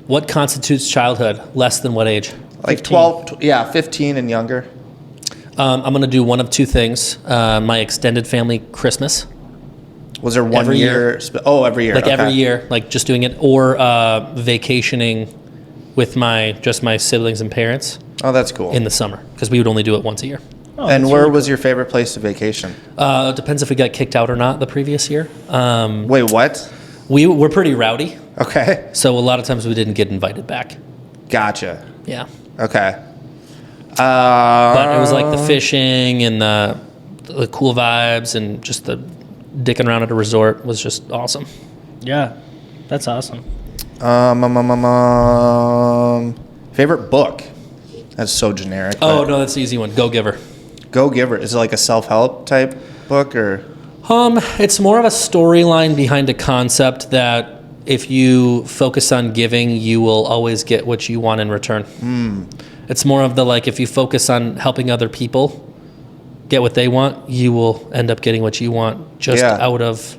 Speaker 3: What constitutes childhood? Less than what age?
Speaker 2: Like
Speaker 1: 15.
Speaker 2: 12, 15 and younger.
Speaker 3: I'm going to do one of two things. My extended family Christmas.
Speaker 2: Was there one
Speaker 3: Every
Speaker 2: year? Every year.
Speaker 3: Like every
Speaker 2: okay.
Speaker 3: year, like just doing it, or vacationing with my siblings and parents
Speaker 2: Oh, that's cool.
Speaker 3: in the summer, because we would only do it once a year.
Speaker 1: Oh,
Speaker 2: And
Speaker 1: that's
Speaker 2: where
Speaker 1: really
Speaker 2: was your favorite place to vacation?
Speaker 3: Depends if we got kicked out or not the previous year.
Speaker 2: Wait, what?
Speaker 3: We're pretty rowdy,
Speaker 2: Okay.
Speaker 3: so a lot of times we didn't get invited back.
Speaker 2: Gotcha.
Speaker 3: Yeah.
Speaker 2: Okay.
Speaker 3: But it was like the fishing and the cool vibes and just the dicking around at a resort was just awesome.
Speaker 1: Yeah, that's awesome.
Speaker 2: Favorite book? That's so generic.
Speaker 3: Oh
Speaker 2: but
Speaker 3: no, that's the easy one. Go Giver.
Speaker 2: Go Giver. Is it like a self-help type book or?
Speaker 3: It's more of a storyline behind a concept that if you focus on giving, you will always get what you want in return. It's more of the like, if you focus on helping other people get what they want, you will end up getting what you want just
Speaker 2: Yeah.
Speaker 3: out of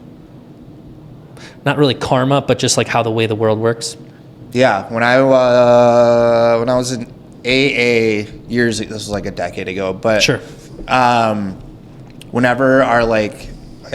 Speaker 3: not really karma, but just like how the way the world works.
Speaker 2: Yeah, when I was in AA years, this was like a decade ago, but
Speaker 3: Sure.
Speaker 2: whenever I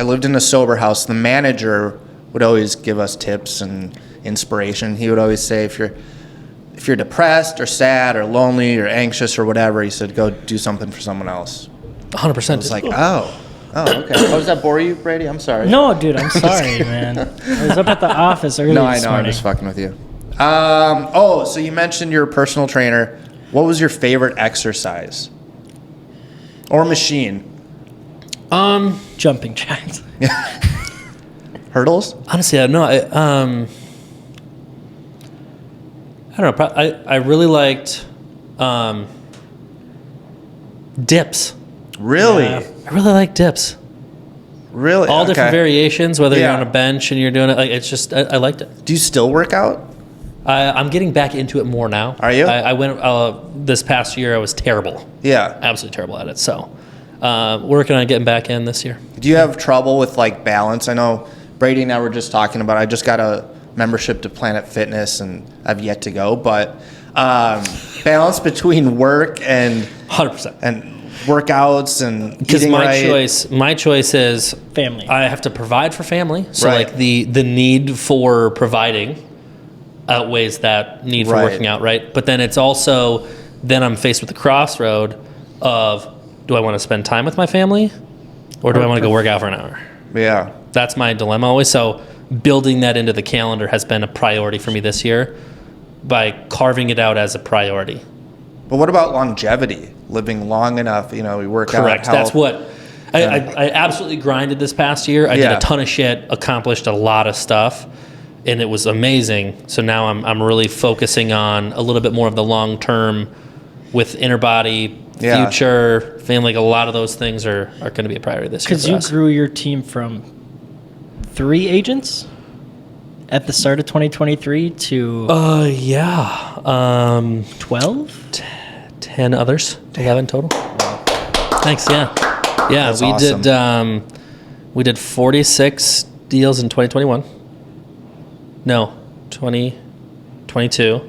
Speaker 2: lived in a sober house, the manager would always give us tips and inspiration. He would always say, if you're depressed or sad or lonely or anxious or whatever, he said, go do something for someone else.
Speaker 3: 100%.
Speaker 2: It's like, oh, okay. Oh, does that bore you, Brady? I'm sorry.
Speaker 1: No, dude, I'm sorry, man. I was up at the office early
Speaker 2: No, I
Speaker 1: this
Speaker 2: know. I'm
Speaker 1: morning.
Speaker 2: just fucking with you. So you mentioned you're a personal trainer. What was your favorite exercise or machine?
Speaker 1: Jumping jacks.
Speaker 2: Hurdles?
Speaker 3: Honestly, I don't know. I don't know. I really liked dips.
Speaker 2: Really?
Speaker 1: Yeah.
Speaker 3: I really like dips.
Speaker 2: Really?
Speaker 3: All different
Speaker 2: Okay.
Speaker 3: variations, whether you're
Speaker 2: Yeah.
Speaker 3: on a bench and you're doing it. Like, it's just, I liked it.
Speaker 2: Do you still work out?
Speaker 3: I'm getting back into it more now.
Speaker 2: Are you?
Speaker 3: I went this past year. I was terrible,
Speaker 2: Yeah.
Speaker 3: absolutely terrible at it. So, working on getting back in this year.
Speaker 2: Do you have trouble with like balance? I know Brady and I were just talking about. I just got a membership to Planet Fitness, and I've yet to go. But balance between work and
Speaker 3: 100%.
Speaker 2: workouts and
Speaker 3: Because
Speaker 2: eating
Speaker 3: my
Speaker 2: right.
Speaker 3: my choice is
Speaker 1: Family.
Speaker 3: I have to provide for family. So
Speaker 2: Right.
Speaker 3: like the need for providing outweighs that need for
Speaker 2: Right.
Speaker 3: working out, right? But then it's also then I'm faced with the crossroad of, do I want to spend time with my family or do I want to go work out for an hour?
Speaker 2: Yeah.
Speaker 3: That's my dilemma always. So building that into the calendar has been a priority for me this year by carving it out as a priority.
Speaker 2: But what about longevity? Living long enough, we work out.
Speaker 3: Correct. That's what I absolutely grinded this past year. I did
Speaker 2: Yeah.
Speaker 3: a ton of shit, accomplished a lot of stuff, and it was amazing. So now I'm really focusing on a little bit more of the long term with inner body,
Speaker 2: Yeah.
Speaker 3: future, family. Like a lot of those things are going to be a priority this year.
Speaker 1: Because
Speaker 3: For
Speaker 1: you
Speaker 3: us.
Speaker 1: grew your team from 3 agents at the start of 2023 to
Speaker 3: Yeah.
Speaker 1: 12?
Speaker 3: 10 others, 11 total. Thanks. Yeah. Yeah.
Speaker 2: That's
Speaker 3: we
Speaker 2: awesome.
Speaker 3: we did 46 deals in 2021. No, 2022.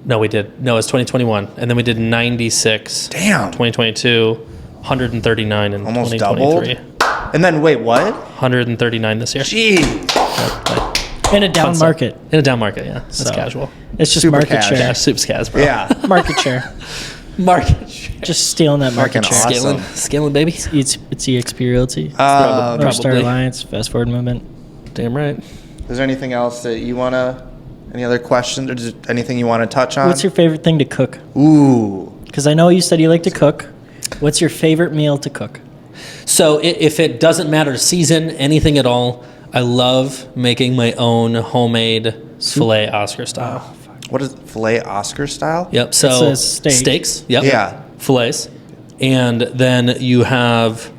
Speaker 3: No, we did. No, it's 2021. And then we did 96.
Speaker 2: Damn.
Speaker 3: 2022, 139 in
Speaker 2: Almost
Speaker 3: 2023.
Speaker 2: doubled. And then wait, what?
Speaker 3: 139 this year.
Speaker 2: Gee.
Speaker 1: In a down
Speaker 3: Fun
Speaker 1: market.
Speaker 3: stuff. In a down market, yeah. That's
Speaker 1: So,
Speaker 3: casual.
Speaker 1: It's just
Speaker 2: Super
Speaker 1: market
Speaker 2: cash.
Speaker 1: share.
Speaker 3: Yeah, soups cas, bro.
Speaker 2: Yeah.
Speaker 1: Market share.
Speaker 3: Market share.
Speaker 1: Just stealing that market
Speaker 2: Fucking
Speaker 1: share.
Speaker 2: awesome.
Speaker 3: Scaling, baby.
Speaker 1: It's EXP Realty.
Speaker 2: Um,
Speaker 1: North Star
Speaker 3: probably.
Speaker 1: Alliance, Fast Forward Movement.
Speaker 3: Damn right.
Speaker 2: Is there anything else that you any other questions or just anything you want to touch on?
Speaker 1: What's your favorite thing to cook?
Speaker 2: Ooh.
Speaker 1: Because I know you said you like to cook. What's your favorite meal to cook?
Speaker 3: So if it doesn't matter season, anything at all, I love making my own homemade filet Oscar style.
Speaker 2: What is filet Oscar style?
Speaker 3: Yep. So
Speaker 1: It says steak.
Speaker 3: steaks. Yep.
Speaker 2: Yeah.
Speaker 3: Fillets, and then you have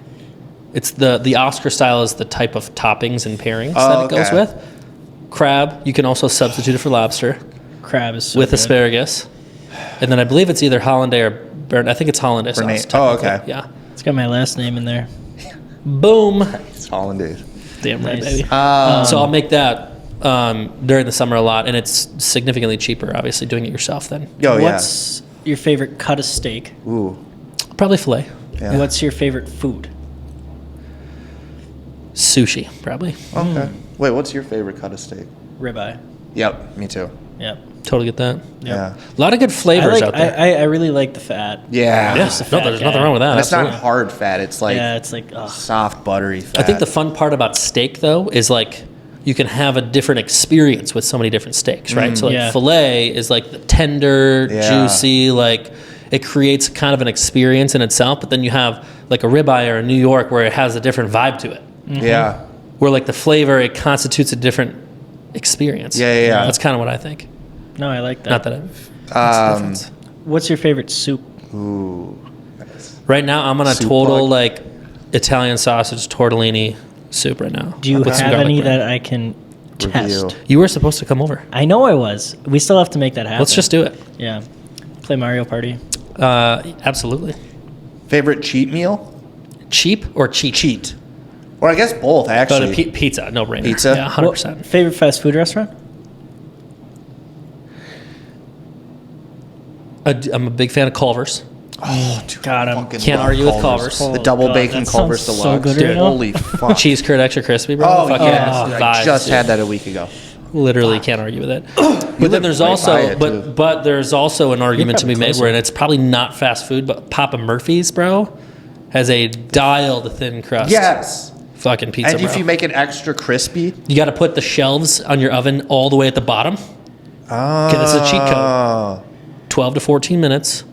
Speaker 3: it's the Oscar style is the type of toppings and pairings that it goes
Speaker 2: okay.
Speaker 3: with. Crab, you can also substitute it for lobster
Speaker 1: Crab is so
Speaker 3: with
Speaker 1: good.
Speaker 3: asparagus, and then I believe it's either hollandaise or I think it's hollandaise sauce.
Speaker 2: Oh,
Speaker 3: technically.
Speaker 2: okay.
Speaker 3: Yeah.
Speaker 1: It's got my last name in there.
Speaker 3: Boom.
Speaker 2: It's hollandaise.
Speaker 1: Damn right,
Speaker 3: Nice.
Speaker 1: baby.
Speaker 3: So I'll make that during the summer a lot, and it's significantly cheaper, obviously, doing it yourself then.
Speaker 2: Oh,
Speaker 1: What's your favorite cut of steak?
Speaker 2: yeah. Ooh.
Speaker 3: Probably filet.
Speaker 2: Yeah.
Speaker 1: What's your favorite food?
Speaker 3: Sushi, probably.
Speaker 2: Okay. Wait, what's your favorite cut of steak?
Speaker 1: Ribeye.
Speaker 2: Yep, me too.
Speaker 1: Yep.
Speaker 3: Totally get that.
Speaker 2: Yeah.
Speaker 3: A lot of good flavors out there.
Speaker 1: I really like the fat.
Speaker 2: Yeah.
Speaker 3: Yeah,
Speaker 1: just a
Speaker 3: no,
Speaker 1: fat
Speaker 3: there's
Speaker 1: guy.
Speaker 3: nothing wrong with that.
Speaker 2: And it's not
Speaker 3: absolutely.
Speaker 2: hard fat. It's like
Speaker 1: Yeah, it's like, ugh.
Speaker 2: soft, buttery fat.
Speaker 3: I think the fun part about steak, though, is like you can have a different experience with so many different steaks, right? So like
Speaker 1: Yeah.
Speaker 3: filet is like the tender,
Speaker 2: Yeah.
Speaker 3: juicy, like it creates kind of an experience in itself. But then you have like a ribeye or a New York where it has a different vibe to it.
Speaker 2: Yeah.
Speaker 3: Where like the flavor, it constitutes a different experience.
Speaker 2: Yeah.
Speaker 3: That's kind of what I think.
Speaker 1: No, I like that.
Speaker 3: Not that it.
Speaker 1: What's your favorite soup?
Speaker 2: Ooh.
Speaker 3: Right now, I'm on a
Speaker 2: Soup
Speaker 3: total
Speaker 2: plug.
Speaker 3: like Italian sausage tortellini soup right now.
Speaker 1: Do you
Speaker 3: With some
Speaker 1: have
Speaker 3: garlic
Speaker 1: any
Speaker 3: bread.
Speaker 1: that I can test?
Speaker 3: You were supposed to come over.
Speaker 1: I know I was. We still have to make that happen.
Speaker 3: Let's just do it.
Speaker 1: Yeah. Play Mario Party.
Speaker 3: Absolutely.
Speaker 2: Favorite cheat meal?
Speaker 3: Cheap or cheat?
Speaker 2: Cheat. Or I guess both,
Speaker 3: Go
Speaker 2: actually.
Speaker 3: to pizza. No brainer.
Speaker 2: Pizza?
Speaker 3: Yeah, 100%.
Speaker 1: What- favorite fast food restaurant?
Speaker 3: I'm a big fan of Culver's.
Speaker 2: Oh, dude,
Speaker 1: God,
Speaker 2: I
Speaker 1: I'm-
Speaker 2: fucking
Speaker 3: Can't
Speaker 2: love
Speaker 3: argue with
Speaker 2: Culver's.
Speaker 3: Culver's.
Speaker 2: The double
Speaker 1: God,
Speaker 2: bacon
Speaker 1: that
Speaker 2: Culver's
Speaker 1: sounds so
Speaker 2: deluxe.
Speaker 1: good
Speaker 2: Dude,
Speaker 1: right now.
Speaker 2: holy fuck.
Speaker 3: Cheese curd extra crispy, bro.
Speaker 2: Oh,
Speaker 3: Fucking
Speaker 2: yes. I
Speaker 3: vibes,
Speaker 2: just
Speaker 3: dude.
Speaker 2: had that a week ago.
Speaker 3: Literally can't argue with it. But
Speaker 2: live
Speaker 3: then there's
Speaker 2: right by
Speaker 3: also
Speaker 2: it, too.
Speaker 3: but there's also an argument to be
Speaker 1: probably
Speaker 3: made
Speaker 1: closer.
Speaker 3: where it's probably not fast food, but Papa Murphy's, bro, has a dialed thin crust.
Speaker 2: Yes.
Speaker 3: Fucking pizza,
Speaker 2: And
Speaker 3: bro.
Speaker 2: if you make it extra crispy.
Speaker 3: You got to put the shelves on your oven all the way at the bottom.
Speaker 2: Oh.
Speaker 3: Okay, that's a cheat code. 12 to 14 minutes.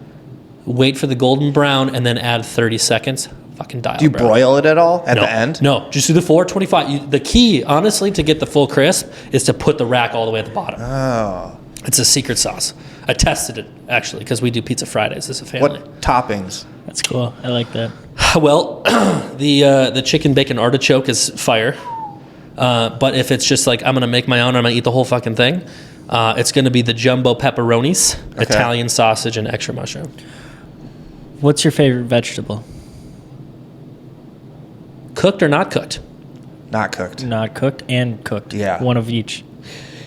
Speaker 3: Wait for the golden brown and then add 30 seconds. Fucking dial.
Speaker 2: Do you
Speaker 3: bro.
Speaker 2: broil it at all at
Speaker 3: No,
Speaker 2: the end?
Speaker 3: No, just do the 425. The key, honestly, to get the full crisp is to put the rack all the way at the bottom.
Speaker 2: Oh.
Speaker 3: It's a secret sauce. I tested it, actually, because we do Pizza Fridays as a family.
Speaker 2: What toppings?
Speaker 1: That's cool. I like that.
Speaker 3: Well, the chicken bacon artichoke is fire. But if it's just like, I'm going to make my own, I'm going to eat the whole fucking thing, it's going to be the jumbo pepperonis, Italian sausage, and extra mushroom.
Speaker 1: What's your favorite vegetable?
Speaker 3: Cooked or not cooked?
Speaker 2: Not cooked.
Speaker 1: Not cooked and cooked.
Speaker 2: Yeah.
Speaker 1: One of each.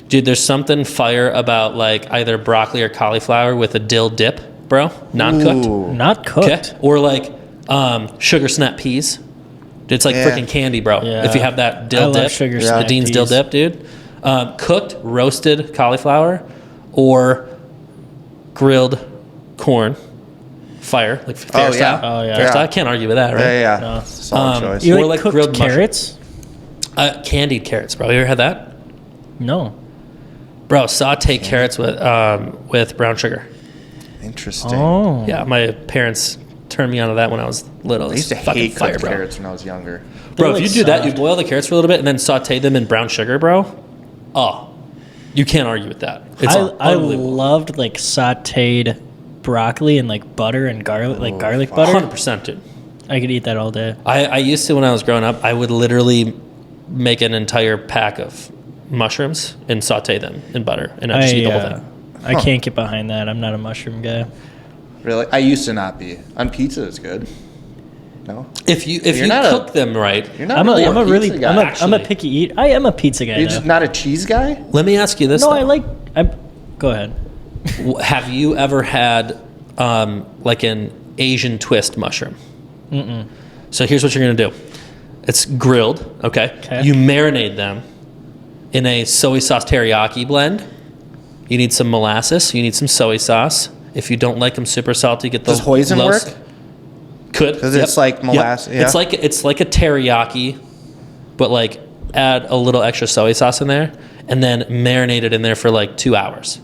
Speaker 3: Dude, there's something fire about like either broccoli or cauliflower with a dill dip, bro. Non-cooked.
Speaker 2: Ooh.
Speaker 1: Not cooked.
Speaker 3: Okay. Or like sugar snap peas. Dude, it's like
Speaker 2: Yeah.
Speaker 3: freaking candy, bro.
Speaker 1: Yeah.
Speaker 3: If you have that dill
Speaker 1: I love
Speaker 3: dip,
Speaker 1: sugar
Speaker 3: the
Speaker 1: snap
Speaker 3: Dean's dill
Speaker 1: peas.
Speaker 3: dip, dude. Cooked, roasted cauliflower or grilled corn. Fire, like fair
Speaker 2: Oh, yeah.
Speaker 3: style.
Speaker 1: Oh, yeah.
Speaker 3: Fair
Speaker 2: Yeah.
Speaker 3: style. I can't argue with that, right?
Speaker 2: Yeah.
Speaker 1: No.
Speaker 2: Solid choice.
Speaker 1: You
Speaker 3: Or
Speaker 1: like
Speaker 3: like
Speaker 1: cooked
Speaker 3: grilled mushroom.
Speaker 1: carrots?
Speaker 3: Candied carrots, bro. You ever had that?
Speaker 1: No.
Speaker 3: Bro, saute carrots with brown sugar.
Speaker 2: Interesting.
Speaker 1: Oh.
Speaker 3: Yeah, my parents turned me onto that when I was little.
Speaker 2: I used to
Speaker 3: It's fucking
Speaker 2: hate
Speaker 3: fire,
Speaker 2: cooked
Speaker 3: bro.
Speaker 2: carrots when I was younger.
Speaker 3: Bro,
Speaker 1: They're
Speaker 3: if you
Speaker 1: like
Speaker 3: do that, you
Speaker 1: soft.
Speaker 3: boil the carrots for a little bit and then saute them in brown sugar, bro. Oh, you can't argue with that. It's
Speaker 1: I
Speaker 3: unbelievable.
Speaker 1: loved like sauteed broccoli and like butter and garlic, like garlic butter.
Speaker 3: 100%, dude.
Speaker 1: I could eat that all day.
Speaker 3: I used to, when I was growing up, I would literally make an entire pack of mushrooms and saute them in butter, and I'd just eat the whole thing.
Speaker 1: I can't get behind that. I'm not a mushroom guy.
Speaker 2: Really? I used to not be. On pizza, it's good. No?
Speaker 3: If you
Speaker 2: You're not a-
Speaker 3: cook them right,
Speaker 2: You're not
Speaker 1: I'm
Speaker 2: really
Speaker 1: a
Speaker 2: pizza
Speaker 1: really
Speaker 2: guy.
Speaker 1: I'm a
Speaker 3: actually.
Speaker 1: picky eat. I am a pizza guy.
Speaker 2: You're
Speaker 1: though.
Speaker 2: just not a cheese guy?
Speaker 3: let me ask you this.
Speaker 1: No,
Speaker 3: though.
Speaker 1: I like. Go ahead.
Speaker 3: Have you ever had like an Asian twist mushroom? Mm-mm. So here's what you're gonna do. It's grilled, okay?
Speaker 1: 'Kay.
Speaker 3: You marinate them in a soy sauce teriyaki blend. You need some molasses. You need some soy sauce. If you don't like them super salty, get the
Speaker 2: Does hoisin
Speaker 3: low-
Speaker 2: work?
Speaker 3: Could
Speaker 2: 'Cause it's like molasses, yeah.
Speaker 3: It's like a teriyaki, but like add a little extra soy sauce in there, and then marinate it in there for like 2 hours.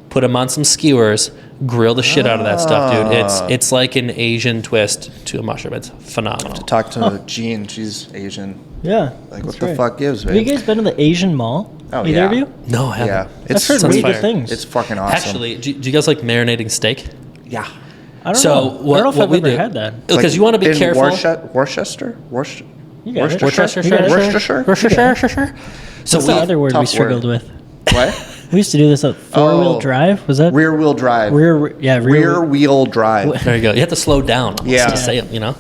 Speaker 3: Put put them on some skewers, grill the shit out of that stuff, dude. It's like an Asian twist to a mushroom. It's phenomenal.
Speaker 2: Talk to Jean. She's Asian.
Speaker 1: Yeah.
Speaker 2: Like,
Speaker 1: that's
Speaker 2: what the fuck gives,
Speaker 1: Have you
Speaker 2: babe?
Speaker 1: guys been to the Asian Mall?
Speaker 2: Oh,
Speaker 1: Either
Speaker 2: yeah.
Speaker 1: of you?
Speaker 3: No, I haven't.
Speaker 2: Yeah.
Speaker 1: I've heard
Speaker 3: sounds
Speaker 1: really good
Speaker 3: fire.
Speaker 1: things.
Speaker 2: It's fucking awesome.
Speaker 3: Actually, do you guys like marinating steak?
Speaker 2: Yeah.
Speaker 1: I don't
Speaker 3: So
Speaker 1: know. I
Speaker 3: what,
Speaker 1: don't know if
Speaker 3: what
Speaker 1: I've
Speaker 3: we
Speaker 1: ever
Speaker 3: do,
Speaker 1: had that.
Speaker 3: because you want to be
Speaker 2: in
Speaker 3: careful.
Speaker 2: Worcester?
Speaker 1: You got it.
Speaker 2: Worcestershire?
Speaker 1: You got it.
Speaker 2: Worcestershire?
Speaker 3: So
Speaker 1: What's the other word we
Speaker 2: tough
Speaker 1: struggled
Speaker 2: word.
Speaker 1: with?
Speaker 2: What?
Speaker 1: We used to do this at four-wheel drive. Was that
Speaker 2: Rear wheel drive.
Speaker 1: rear? Yeah,
Speaker 2: Rear wheel drive.
Speaker 3: There you go. You have to slow down almost
Speaker 2: Yeah.
Speaker 3: to say it, you know?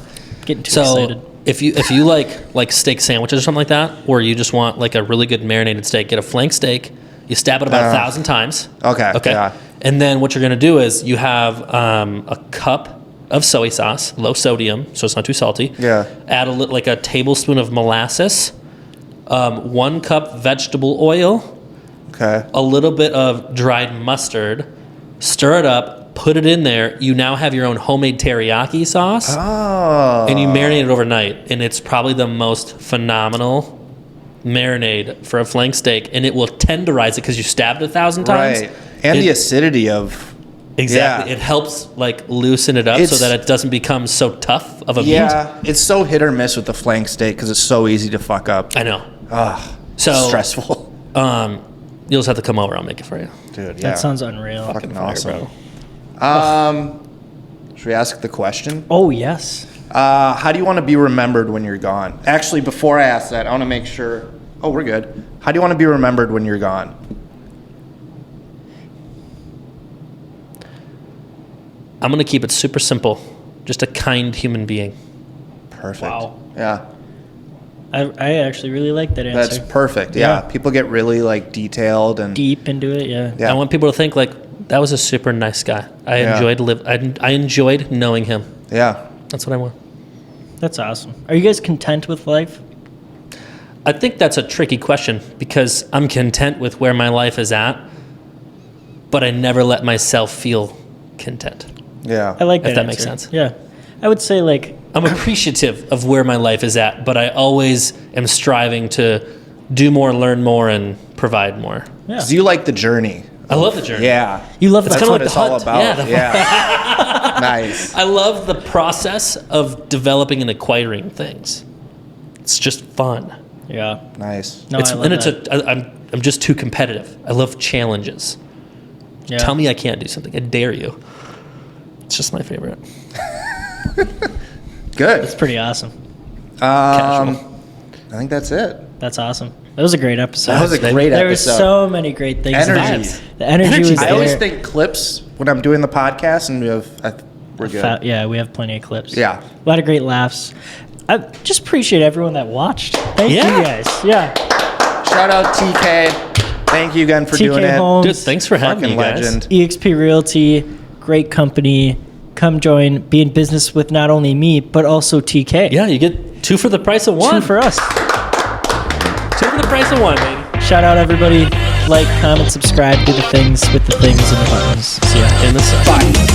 Speaker 1: Getting too
Speaker 3: So
Speaker 1: excited.
Speaker 3: if you like steak sandwiches or something like that, or you just want like a really good marinated steak, get a flank steak. You stab it about 1,000 times.
Speaker 2: Okay,
Speaker 3: Okay.
Speaker 2: yeah.
Speaker 3: And then what you're going to do is you have a cup of soy sauce, low sodium, so it's not too salty.
Speaker 2: Yeah.
Speaker 3: Add like a tablespoon of molasses, 1 cup vegetable oil,
Speaker 2: Okay.
Speaker 3: a little bit of dried mustard, stir it up, put it in there. You now have your own homemade teriyaki sauce,
Speaker 2: Oh.
Speaker 3: and you marinate it overnight. And it's probably the most phenomenal marinade for a flank steak, and it will tenderize it because you stabbed it 1,000 times.
Speaker 2: Right. And the
Speaker 3: It-
Speaker 2: acidity of.
Speaker 3: Exactly.
Speaker 2: Yeah.
Speaker 3: It helps like loosen it up so
Speaker 2: It's-
Speaker 3: that it doesn't become so tough of a meat.
Speaker 2: Yeah. It's so hit or miss with the flank steak because it's so easy to fuck up.
Speaker 3: I know.
Speaker 2: Ugh.
Speaker 3: So
Speaker 2: Stressful.
Speaker 3: You'll just have to come over. I'll make it for you.
Speaker 2: Dude, yeah.
Speaker 1: That sounds unreal.
Speaker 2: fucking
Speaker 3: Fire,
Speaker 2: awesome.
Speaker 3: bro.
Speaker 2: Should we ask the question?
Speaker 1: Oh yes.
Speaker 2: How do you want to be remembered when you're gone? Actually, before I ask that, I want to make sure. Oh, we're good. How do you want to be remembered when you're gone?
Speaker 3: I'm gonna keep it super simple. Just a kind human being.
Speaker 2: Perfect.
Speaker 1: Wow.
Speaker 2: Yeah.
Speaker 1: I actually really like that answer.
Speaker 2: That's perfect. Yeah.
Speaker 1: Yeah.
Speaker 2: People get really like detailed and
Speaker 1: Deep into it. Yeah.
Speaker 2: Yeah.
Speaker 3: I want people to think like that was a super nice guy. I
Speaker 2: Yeah.
Speaker 3: I enjoyed knowing him.
Speaker 2: yeah.
Speaker 3: That's what I want.
Speaker 1: That's awesome. Are you guys content with life?
Speaker 3: I think that's a tricky question because I'm content with where my life is at, but I never let myself feel content.
Speaker 2: Yeah.
Speaker 1: I like that.
Speaker 3: If that
Speaker 1: answer.
Speaker 3: makes sense.
Speaker 1: Yeah. I would say like
Speaker 3: I'm appreciative of where my life is at, but I always am striving to do more, learn more, and provide more.
Speaker 1: yeah.
Speaker 2: 'Cause you like the journey.
Speaker 3: I love the journey.
Speaker 2: Yeah.
Speaker 1: You love
Speaker 3: It's
Speaker 1: that.
Speaker 2: That's
Speaker 3: kinda
Speaker 2: what
Speaker 3: like
Speaker 2: it's
Speaker 3: the
Speaker 2: all
Speaker 3: hunt.
Speaker 2: about.
Speaker 3: Yeah, the-
Speaker 2: Yeah. Nice.
Speaker 3: I love the process of developing and acquiring things. It's just fun.
Speaker 1: Yeah.
Speaker 2: Nice.
Speaker 1: No, I love that.
Speaker 3: I'm just too competitive. I love challenges.
Speaker 1: Yeah.
Speaker 3: Tell me I can't do something. I dare you. It's just my favorite.
Speaker 2: Good.
Speaker 1: It's pretty awesome.
Speaker 3: Casual.
Speaker 2: I think that's it.
Speaker 1: That's awesome. That was a great episode.
Speaker 2: That was a great
Speaker 1: There
Speaker 2: episode.
Speaker 1: was so many great things.
Speaker 2: Energy.
Speaker 1: The energy was
Speaker 3: Energy.
Speaker 1: there.
Speaker 2: I always think clips when I'm doing the podcast, and we're good.
Speaker 1: Yeah, we have plenty of clips.
Speaker 2: Yeah.
Speaker 1: A lot of great laughs. I just appreciate everyone that watched. Thank
Speaker 3: Yeah.
Speaker 1: you guys. Yeah.
Speaker 2: Shout out TK. Thank you again for doing
Speaker 1: TK
Speaker 2: it.
Speaker 1: Homes,
Speaker 3: Dude, thanks for having
Speaker 2: Fucking
Speaker 3: me, guys.
Speaker 2: legend.
Speaker 1: EXP Realty, great company. Come join, be in business with not only me, but also TK.
Speaker 3: Yeah, you get 2 for the price of 1.
Speaker 1: 2 for us.
Speaker 3: 2 for the price of 1, baby.
Speaker 1: Shout out everybody. Like, comment, subscribe, do the things with the things and the buttons. See ya.
Speaker 3: In the sun.
Speaker 2: Bye.